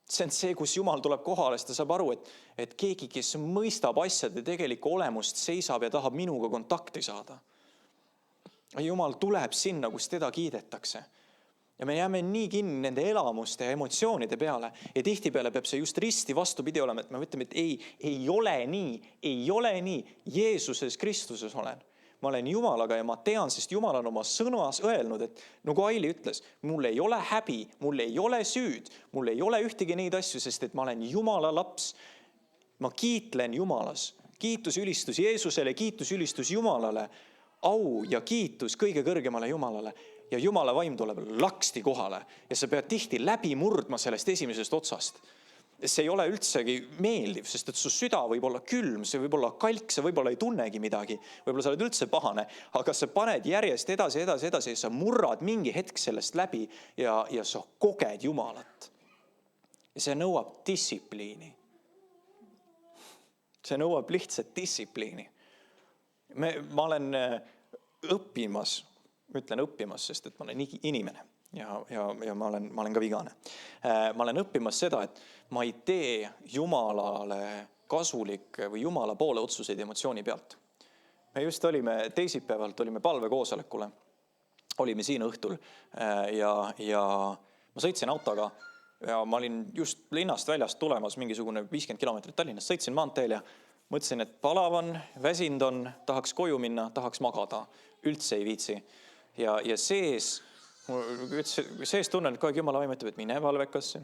See on see, kus Jumal tuleb kohale, sest ta saab aru, et keegi, kes mõistab asjade tegelikku olemust, seisab ja tahab minuga kontakti saada. Jumal tuleb sinna, kus teda kiidetakse. Ja me jääme nii kinni nende elamuste ja emotsioonide peale. Ja tihtipeale peab see just risti vastupidi olema, et me ütleme, et ei ole nii. Jeesuses Kristuses olen. Ma olen Jumalaga ja ma tean, sest Jumal on oma sõnas öelnud, et nagu Aili ütles, mul ei ole häbi, mul ei ole süüd, mul ei ole ühtegi neid asju, sest et ma olen Jumala laps. Ma kiitlen Jumalas. Kiitus ülistus Jeesusele, kiitus ülistus Jumalale. Au ja kiitus kõige kõrgemale Jumalale. Ja Jumala vaim tuleb laksti kohale ja sa pead tihti läbi murdma sellest esimesest otsast. See ei ole üldsegi meeldiv, sest et su süda võib olla külm, see võib olla kalk, see võib-olla ei tunnegi midagi, võib-olla sa oled üldse pahane, aga sa paned järjest edasi ja sa murrad mingi hetk sellest läbi ja sa koged Jumalat. Ja see nõuab distsipliini. See nõuab lihtsalt distsipliini. Ma olen õppimas, sest et ma olen inimene ja ma olen ka vigane. Ma olen õppimas seda, et ma ei tee Jumalale kasulik või Jumala poole otsuseid emotsiooni pealt. Me just teisipäevalt olime palvekoosolekule, olime siin õhtul ja ma sõitsin autoga ja ma olin just linnast väljast tulemas mingisugune 50 kilomeetrit Tallinnast, sõitsin maanteel ja mõtlesin, et palavan, väsinud on, tahaks koju minna, tahaks magada, üldse ei viitsi. Ja sees tunnen, et kogu aeg Jumala vaim ütleb, et mine palvekasse.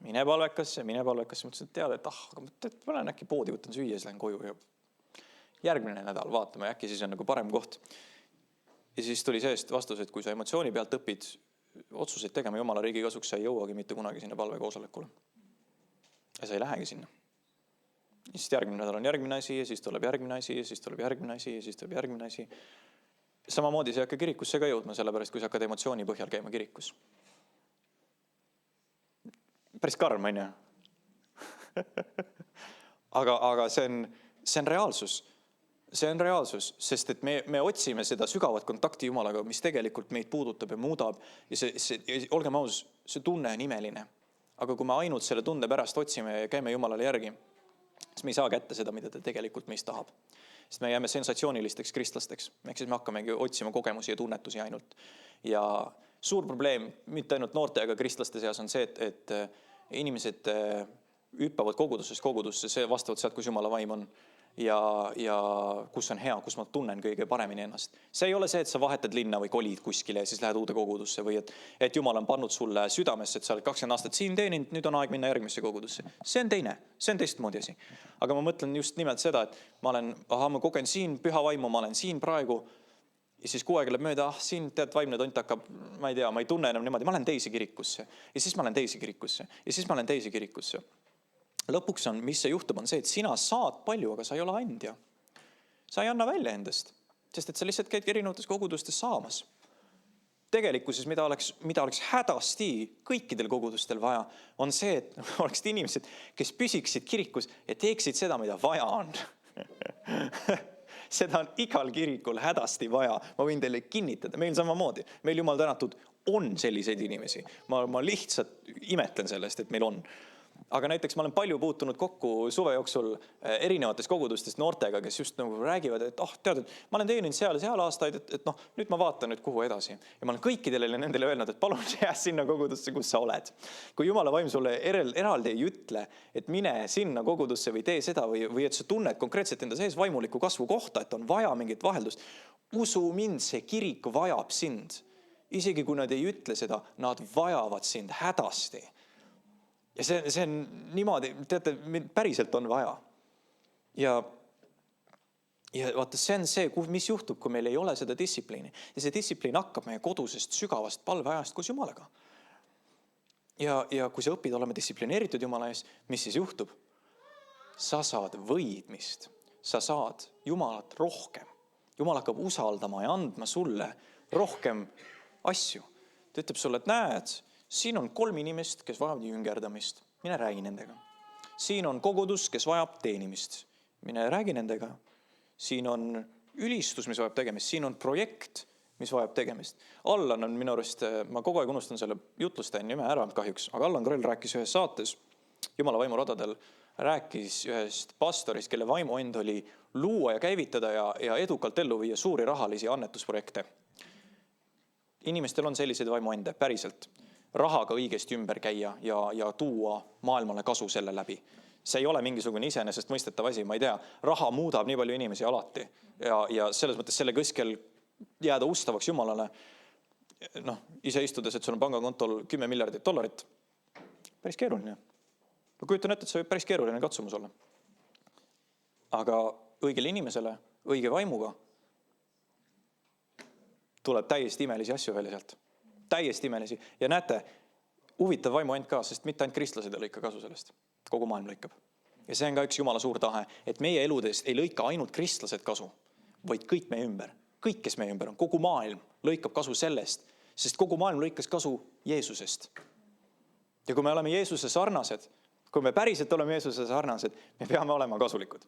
Mõtlesin, et teada, et ma lähen äkki poodi, võtan süüa, siis lähen koju. Ja järgmine nädal vaatame, äkki siis on nagu parem koht. Ja siis tuli seest vastus, et kui sa emotsiooni pealt õpid otsuseid tegema Jumala riigi kasuks, sa ei jõuagi mitte kunagi sinna palvekoosolekule. Ja sa ei lähegi sinna. Ja siis järgmine nädal on järgmine asi ja siis tuleb järgmine asi ja siis tuleb järgmine asi ja siis tuleb järgmine asi. Samamoodi see hakka kirikusse ka jõudma, sellepärast kui sa hakkad emotsiooni põhjal käima kirikus. Päris karm, on ju? Aga see on reaalsus. See on reaalsus, sest et me otsime seda sügavat kontakti Jumalaga, mis tegelikult meid puudutab ja muudab. Ja olgem aus, see tunne on imeline. Aga kui me ainult selle tunde pärast otsime ja käime Jumalale järgi, siis me ei saa kätte seda, mida ta tegelikult meist tahab. Sest me jääme sensatsioonilisteks kristlasteks. Ehk siis me hakkamegi otsima kogemusi ja tunnetusi ainult. Ja suur probleem, mitte ainult noorte aga kristlaste seas on see, et inimesed hüppavad kogudusse, see vastavalt sealt, kus Jumala vaim on. ja kus on hea, kus ma tunnen kõige paremini ennast. See ei ole see, et sa vahetad linna või kolid kuskile ja siis lähed uude kogudusse või et Jumal on pannud sulle südamesse, et sa oled 20 aastat siin teeninud, nüüd on aeg minna järgmisse kogudusse. See on teine, see on teistmoodi asi. Aga ma mõtlen just nimelt seda, et ma kogen siin püha vaimu, ma olen siin praegu ja siis kuu aega läheb mööda, siin tead vaimne tont hakkab, ma ei tea, ma ei tunne enam niimoodi, ma lähen teise kirikusse ja siis ma lähen teise kirikusse ja siis ma lähen teise kirikusse. Lõpuks on, mis see juhtub, on see, et sina saad palju, aga sa ei ole andja. Sa ei anna välja endast, sest et sa lihtsalt käid erinevates kogudustes saamas. Tegelikkuses, mida oleks hädasti kõikidel kogudustel vaja, on see, et oleksid inimesed, kes püsiksid kirikus ja teeksid seda, mida vaja on. Seda on igal kirikul hädasti vaja. Ma võin teile kinnitada, meil samamoodi. Meil Jumal tänatud on selliseid inimesi. Ma lihtsalt imetlen sellest, et meil on. Aga näiteks ma olen palju puutunud kokku suve jooksul erinevates kogudustes noortega, kes just nagu räägivad, et tead, ma olen teeninud seal aastaid, et nüüd ma vaatan nüüd kuhu edasi. Ja ma olen kõikidele nendele öelnud, et palun jää sinna kogudusse, kus sa oled. Kui Jumala vaim sulle eraldi ei ütle, et mine sinna kogudusse või tee seda või et sa tunned konkreetselt enda sees vaimuliku kasvu kohta, et on vaja mingit vaheldust. Usu mind, see kirik vajab sind. Isegi kui nad ei ütle seda, nad vajavad sind hädasti. Ja see on niimoodi, teate, päriselt on vaja. Ja vaata, see on see, mis juhtub, kui meil ei ole seda distsipliini. Ja see distsipliin hakkab meie kodusest sügavast palveajast koos Jumalaga. Ja kui sa õpid olema distsiplineeritud Jumala ees, mis siis juhtub? Sa saad võidmist. Sa saad Jumalat rohkem. Jumal hakkab usaldama ja andma sulle rohkem asju. Ta ütleb sulle, et näed, siin on 3 inimest, kes vajavad jüngerdamist. Mine räägi nendega. Siin on kogudus, kes vajab teenimist. Mine räägi nendega. Siin on ülistus, mis vajab tegemist. Siin on projekt, mis vajab tegemist. Allan on minu arust, ma kogu aeg unustan selle jutlustaja nime ära kahjuks, aga Allan Krell rääkis ühes saates, Jumala vaimu radadel, rääkis ühest pastorist, kelle vaimu end oli luua ja käivitada ja edukalt ellu viia suuri rahalisi annetusprojekte. Inimestel on selliseid vaimu ende, päriselt. Rahaga õigesti ümber käia ja tuua maailmale kasu selle läbi. See ei ole mingisugune iseenesest mõistetav asi, ma ei tea. Raha muudab nii palju inimesi alati ja selles mõttes selle kõskel jääda ustavaks Jumalale. Ise istudes, et sul on pangakontol $10 miljardit. Päris keeruline. Ma kujutan ette, et see võib päris keeruline katsumus olla. Aga õigele inimesele, õige vaimuga tuleb täiesti imelisi asju välja sealt. Täiesti imelisi. Ja näete, huvitav vaimu ainult ka, sest mitte ainult kristlased ei lõika kasu sellest. Kogu maailm lõikab. Ja see on ka üks Jumala suur tahe, et meie eludest ei lõika ainult kristlased kasu, vaid kõik meie ümber. Kõik, kes meie ümber on, kogu maailm lõikab kasu sellest, sest kogu maailm lõikas kasu Jeesusest. Ja kui me oleme Jeesuse sarnased, kui me päriselt oleme Jeesuse sarnased, me peame olema kasulikud.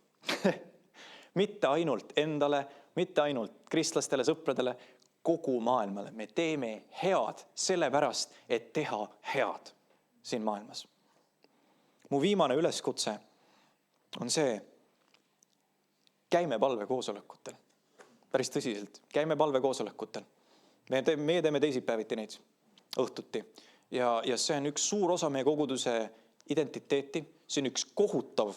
Mitte ainult endale, mitte ainult kristlastele, sõpradele, kogu maailmale. Me teeme head sellepärast, et teha head siin maailmas. Mu viimane üleskutse on see, käime palvekoosolekutel. Päris tõsiselt, käime palvekoosolekutel. Me teeme teisipäeviti neid õhtuti. Ja see on üks suur osa meie koguduse identiteeti. See on üks kohutav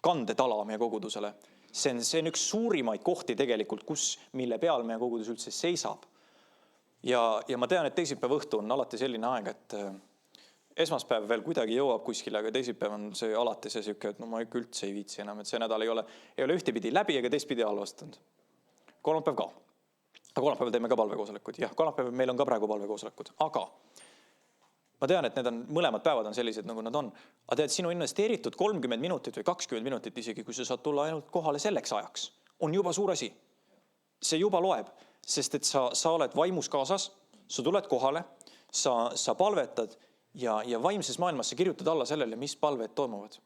kandetala meie kogudusele. See on üks suurimaid kohti tegelikult, mille peal meie kogudus üldse seisab. Ja ma tean, et teisipäeva õhtu on alati selline aeg, et esmaspäev veel kuidagi jõuab kuskile, aga teisipäev on see alati see syke, et ma ikka üldse ei viitsi enam, et see nädal ei ole ühtepidi läbi ega teistpidi halvastanud. Kolmapäev ka. Aga kolmapäeval teeme ka palvekoosolekud. Jah, kolmapäeval meil on ka praegu palvekoosolekud. Aga ma tean, et mõlemad päevad on sellised, nagu nad on. Aga tead, sinu investeeritud 30 minutit või 20 minutit isegi, kui sa saad tulla ainult kohale selleks ajaks, on juba suur asi. See juba loeb, sest et sa oled vaimus kaasas, sa tuled kohale, sa palvetad ja vaimses maailmas sa kirjutad alla sellele, mis palved toimuvad.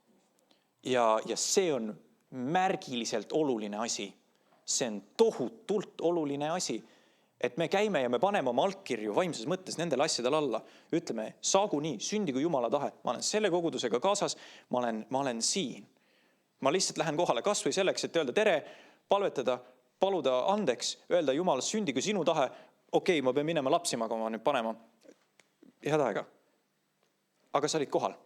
Ja see on märgiliselt oluline asi. See on tohutult oluline asi, et me käime ja me paneme oma altkirju vaimses mõttes nendele asjadele alla. Ütleme, saagu nii, sündigu Jumala tahe. Ma olen selle kogudusega kaasas, ma olen siin. Ma lihtsalt lähen kohale kas või selleks, et öelda tere, palvetada, paluda andeks, öelda Jumal, sündigu sinu tahe. Okei, ma pean minema lapsi magama nüüd panema. Head aega. Aga sa olid kohal.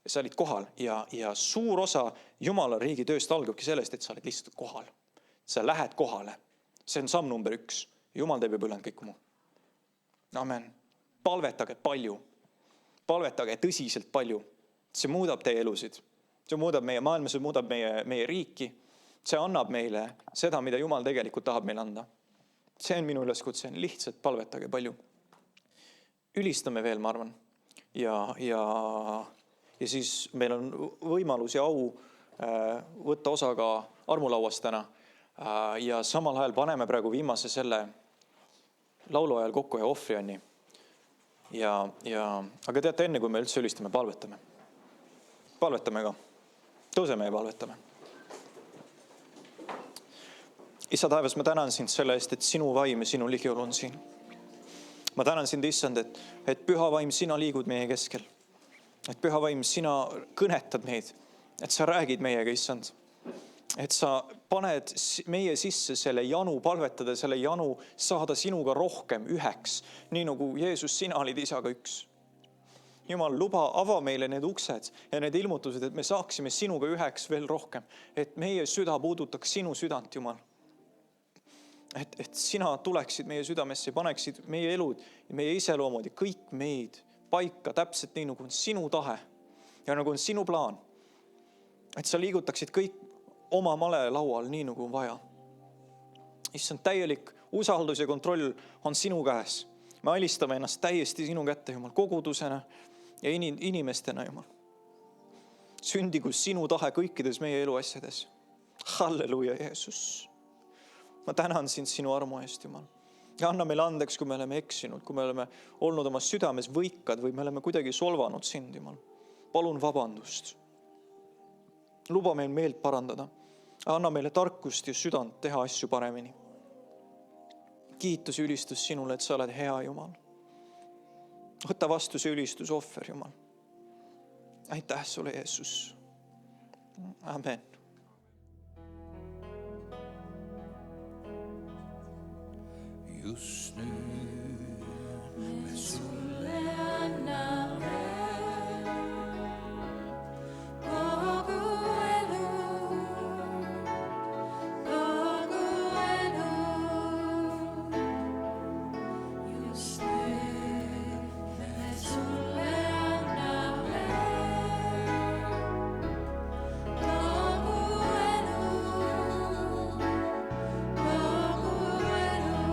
ja sa olid kohal ja suur osa Jumala riigi tööst algabki sellest, et sa oled lihtsalt kohal. Sa lähed kohale. See on samm number 1. Jumal teeb juba ülejäänud kõik muu. Amen. Palvetage palju. Palvetage tõsiselt palju. See muudab teie elusid. See muudab meie maailma, see muudab meie riiki. See annab meile seda, mida Jumal tegelikult tahab meile anda. See on minu üleskutse. Lihtsalt palvetage palju. Ülistame veel, ma arvan. Ja siis meil on võimalus ja au võtta osa ka armulauast täna. Ja samal ajal paneme praegu viimase selle laulu ajal kokku ja ohvrianni. Aga teate, enne kui me üldse ülistame, palvetame. Palvetame ka. Tõuseme ja palvetame. Isa taevas, ma tänan sind selle eest, et sinu vaim ja sinu ligiolu on siin. Ma tänan sind, issand, et püha vaim, sina liigud meie keskel. Et püha vaim, sina kõnetad meid. Et sa räägid meiega, issand. Et sa paned meie sisse selle janu palvetada, selle janu saada sinuga rohkem üheks. Nii nagu Jeesus, sina olid isaga üks. Jumal, luba, ava meile need uksed ja need ilmutused, et me saaksime sinuga üheks veel rohkem. Et meie süda puudutaks sinu südant, Jumal. Et sina tuleksid meie südamesse ja paneksid meie elud ja meie iseloomud ja kõik meid paika täpselt nii, nagu on sinu tahe ja nagu on sinu plaan. Et sa liigutaksid kõik oma male laual nii, nagu on vaja. Issand, täielik usaldus ja kontroll on sinu käes. Me alistame ennast täiesti sinu kätte, Jumal, kogudusena ja inimestena, Jumal. Sündigu sinu tahe kõikides meie eluasjades. Halleluja, Jeesus. Ma tänan sind sinu armu eest, Jumal. Ja anna meile andeks, kui me oleme eksinud, kui me oleme olnud oma südames võikad või me oleme kuidagi solvanud sind, Jumal. Palun vabandust. Luba meil meelt parandada. Anna meile tarkust ja südant teha asju paremini. Kiitus ja ülistus sinule, et sa oled hea, Jumal. Võta vastu see ülistus ohver, Jumal. Aitäh sulle, Jeesus. Amen. Just nüüd me sulle anname kogu elu, kogu elu. Just nüüd me sulle anname kogu elu, kogu elu.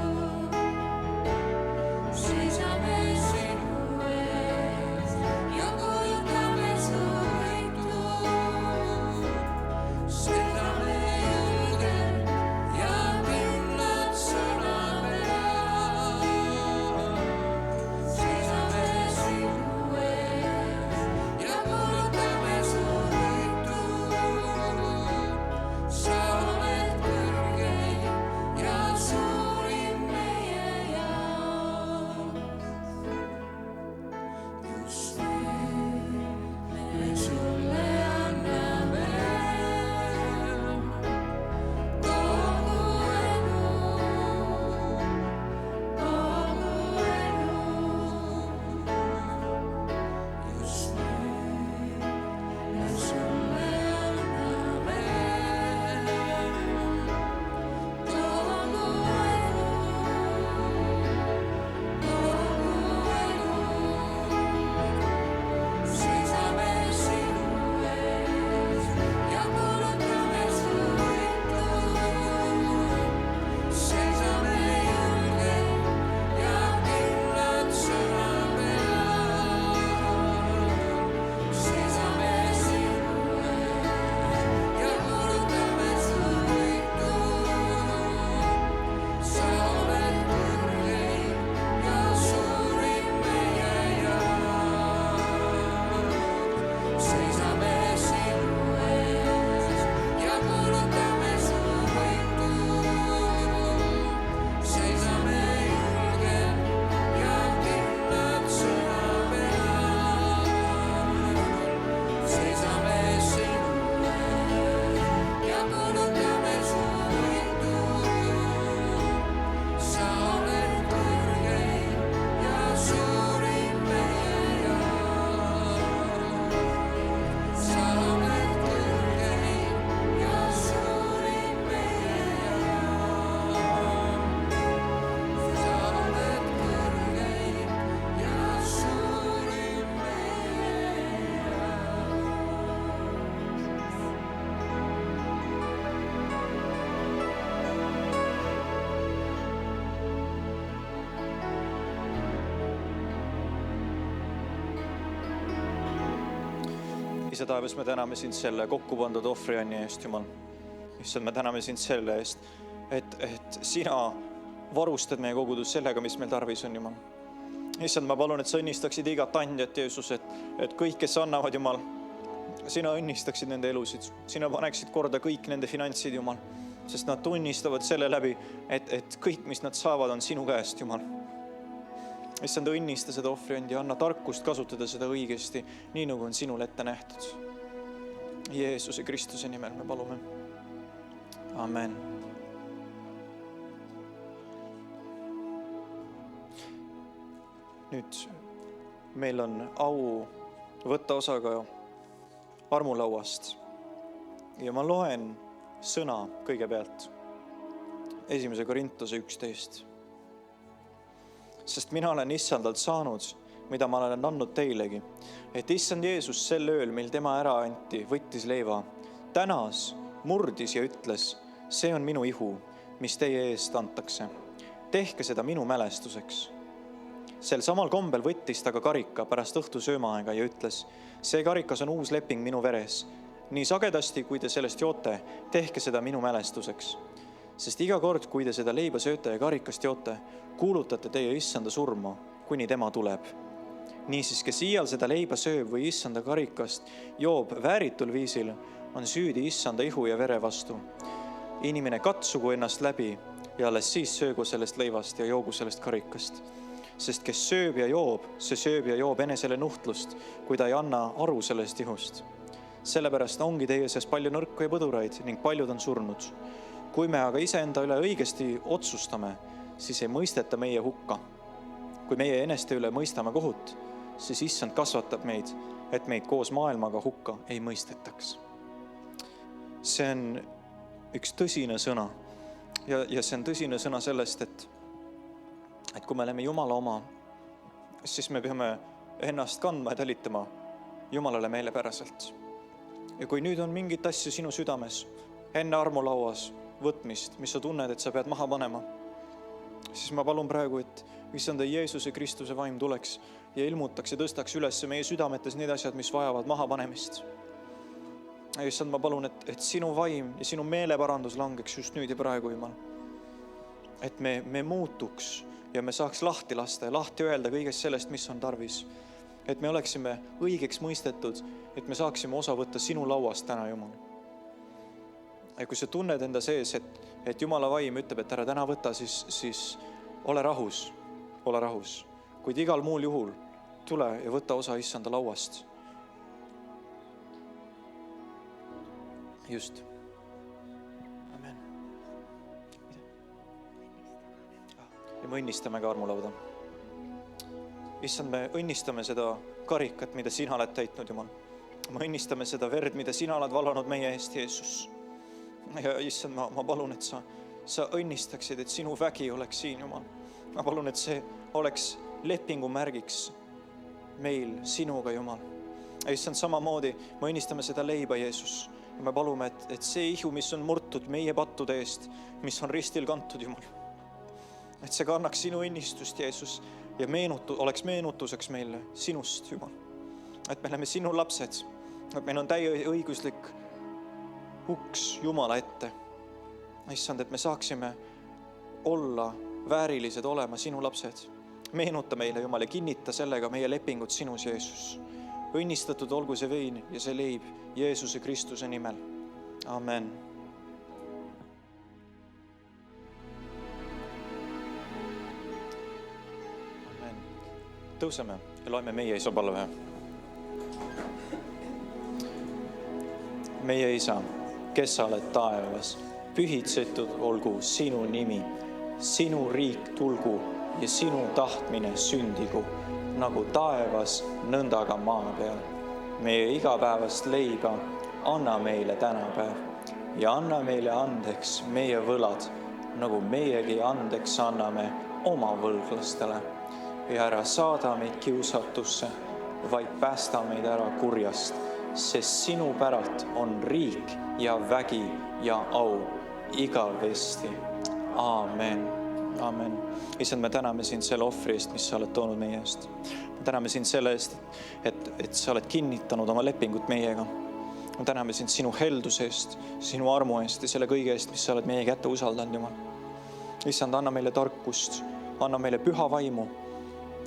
Isa taevas, me täname sind selle kokku pandud ohvrianni eest, Jumal. Issand, me täname sind selle eest, et sina varustad meie kogudus sellega, mis meil tarvis on, Jumal. Issand, ma palun, et sa õnnistaksid igat andjat, Jeesus, et kõik, kes annavad, Jumal, sina õnnistaksid nende elusid. Sina paneksid korda kõik nende finantsid, Jumal, sest nad tunnistavad selle läbi, et kõik, mis nad saavad, on sinu käest, Jumal. Issand, õnnista seda ohvriandi, anna tarkust kasutada seda õigesti, nii nagu on sinul ette nähtud. Jeesuse Kristuse nimel me palume. Amen. Nüüd meil on au võtta osa ka armulauast. Ja ma loen sõna kõigepealt. 1. Korintuse 11. Sest mina olen issandalt saanud, mida ma olen andnud teilegi, et issand Jeesus sel ööl, mil tema ära anti, võttis leiva, tänas, murdis ja ütles, see on minu ihu, mis teie eest antakse. Tehke seda minu mälestuseks. Sel samal kombel võttis ta ka karika pärast õhtu söömaaega ja ütles, see karikas on uus leping minu veres. Nii sagedasti, kui te sellest joote, tehke seda minu mälestuseks. Sest iga kord, kui te seda leiba sööte ja karikast joote, kuulutate teie issanda surma, kuni tema tuleb. Niisiis, kes iial seda leiba sööb või issanda karikast joob vääritul viisil, on süüdi issanda ihu ja vere vastu. Inimene katsugu ennast läbi ja alles siis söögu sellest leivast ja joogu sellest karikast. Sest kes sööb ja joob, see sööb ja joob enesele nuhtlust, kui ta ei anna aru sellest ihust. Sellepärast ongi teie seas palju nõrku ja põduraid ning paljud on surnud. Kui me aga iseenda üle õigesti otsustame, siis ei mõisteta meie hukka. Kui meie eneste üle mõistame kohut, siis issand kasvatab meid, et meid koos maailmaga hukka ei mõistetaks. See on üks tõsine sõna. Ja see on tõsine sõna sellest, et kui me oleme Jumala oma, siis me peame ennast kandma ja talitama Jumalale meelepäraselt. Ja kui nüüd on mingit asju sinu südames, enne armulauas võtmist, mis sa tunned, et sa pead maha panema, siis ma palun praegu, et issanda Jeesuse Kristuse vaim tuleks ja ilmutaks ja tõstaks üles meie südametes need asjad, mis vajavad maha panemist. Issand, ma palun, et sinu vaim ja sinu meeleparandus langeks just nüüd ja praegu, Jumal. Et me muutuks ja me saaks lahti lasta ja lahti öelda kõigest sellest, mis on tarvis. Et me oleksime õigeks mõistetud, et me saaksime osa võtta sinu lauast täna, Jumal. Ja kui sa tunned enda sees, et Jumala vaim ütleb, et ära täna võta, siis ole rahus, ole rahus. Kuid igal muul juhul tule ja võta osa issanda lauast. Just. Amen. Ja me õnnistame ka armulauda. Issand, me õnnistame seda karikat, mida sina oled täitnud, Jumal. Me õnnistame seda verd, mida sina oled vallanud meie eest, Jeesus. Ja issand, ma palun, et sa õnnistaksid, et sinu vägi oleks siin, Jumal. Ma palun, et see oleks lepingu märgiks meil sinuga, Jumal. Issand, samamoodi me õnnistame seda leiba, Jeesus. Ja me palume, et see ihu, mis on murtud meie pattude eest, mis on ristil kantud, Jumal. Et see kannaks sinu õnnistust, Jeesus, ja oleks meenutuseks meile sinust, Jumal. Et me oleme sinu lapsed, et meil on täie õiguslik uks Jumala ette. Issand, et me saaksime olla väärilised, olema sinu lapsed. Meenuta meile, Jumal, ja kinnita sellega meie lepingut sinus, Jeesus. Õnnistatud olgu see vein ja see leib Jeesuse Kristuse nimel. Amen. Amen. Tõuseme ja loeme meie isa palve. Meie isa, kes sa oled taevas, pühitsetud olgu sinu nimi, sinu riik tulgu ja sinu tahtmine sündigu, nagu taevas, nõnda ka maa peal. Meie igapäevast leiba anna meile tänapäev ja anna meile andeks meie võlad, nagu meiegi andeks anname oma võlglastele. Ja ära saada meid kiusatusse, vaid päästa meid ära kurjast, sest sinu päralt on riik ja vägi ja au igavesti. Aamen. Amen. Issand, me täname sind selle ohvri eest, mis sa oled toonud meie eest. Me täname sind selle eest, et sa oled kinnitanud oma lepingut meiega. Me täname sind sinu helduse eest, sinu armu eest ja selle kõige eest, mis sa oled meie kätte usaldanud, Jumal. Issand, anna meile tarkust, anna meile püha vaimu,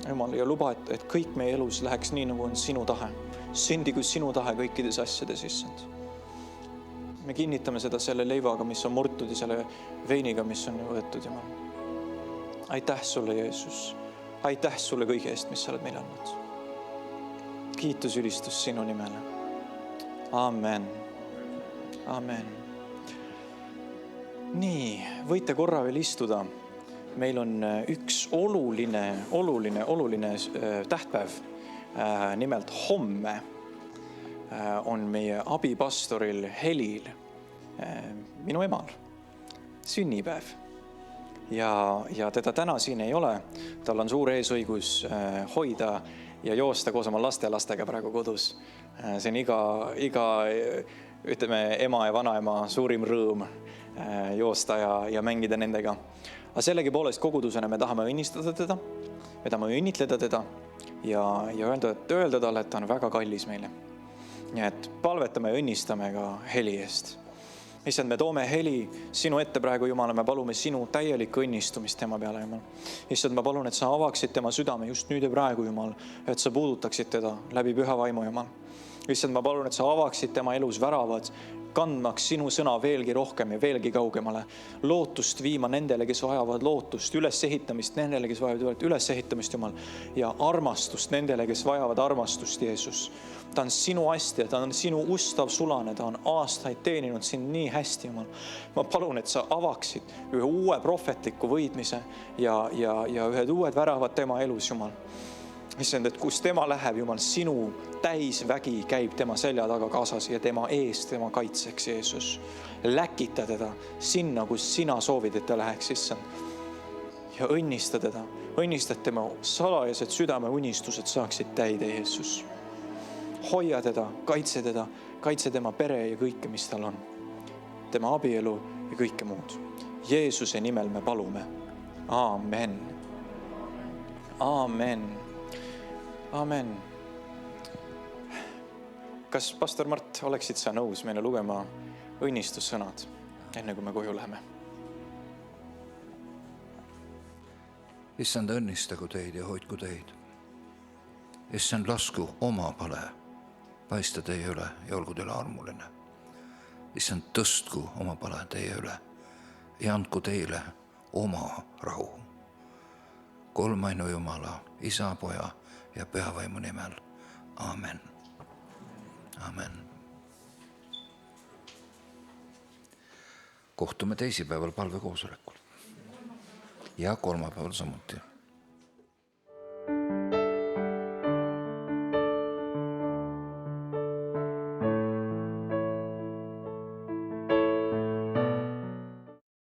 Jumal, ja luba, et kõik meie elus läheks nii, nagu on sinu tahe. Sündigu sinu tahe kõikides asjades, Issand. Me kinnitame seda selle leivaga, mis on murtud ja selle veiniga, mis on võetud, Jumal. Aitäh sulle, Jeesus. Aitäh sulle kõige eest, mis sa oled meile andnud. Kiitus, ülistus sinu nimele. Amen. Amen. Nii, võite korra veel istuda. Meil on üks oluline tähtpäev. Nimelt homme on meie abipastoril Helil, minu emal, sünnipäev. Ja teda täna siin ei ole. Tal on suur eesõigus hoida ja joosta koos oma lastega praegu kodus. See on iga ütleme, ema ja vanaema suurim rõõm joosta ja mängida nendega. Aga sellegipoolest kogudusena me tahame õnnistada teda, me tahame õnnitleda teda ja öelda talle, et ta on väga kallis meile. Nii et palvetame ja õnnistame ka Heli eest. Issand, me toome Heli sinu ette praegu, Jumal, me palume sinu täielikku õnnistumist tema peale, Jumal. Issand, ma palun, et sa avaksid tema südame just nüüd ja praegu, Jumal, et sa puudutaksid teda läbi püha vaimu, Jumal. Issand, ma palun, et sa avaksid tema elus väravad, kandmaks sinu sõna veelgi rohkem ja veelgi kaugemale. Lootust viima nendele, kes vajavad lootust, ülesehitamist nendele, kes vajavad ülesehitamist, Jumal, ja armastust nendele, kes vajavad armastust, Jeesus. Ta on sinu astja, ta on sinu ustav sulane, ta on aastaid teeninud sind nii hästi, Jumal. Ma palun, et sa avaksid ühe uue prohvetliku võidmise ja ühed uued väravad tema elus, Jumal. Issand, et kus tema läheb, Jumal, sinu täisvägi käib tema selja taga kaasas ja tema eest, tema kaitseks, Jeesus. Läkita teda sinna, kus sina soovid, et ta läheks, Issand. Ja õnnista teda, õnnistad tema salajased südame unistused saaksid täide, Jeesus. Hoia teda, kaitse tema pere ja kõike, mis tal on. Tema abielu ja kõike muud. Jeesuse nimel me palume. Amen. Amen. Amen. Kas pastor Mart, oleksid sa nõus meile lugema õnnistussõnad, enne kui me koju läheme? Issand, õnnistagu teid ja hoidku teid. Issand, lasku oma pale paista teie üle ja olgu teile armuline. Issand, tõstku oma pale teie üle ja andku teile oma rahu. Kolmainu Jumala, Isa, Poja ja Pühavaimu nimel. Amen. Amen. Kohtume teisipäeval palvekoosolekul ja kolmapäeval samuti.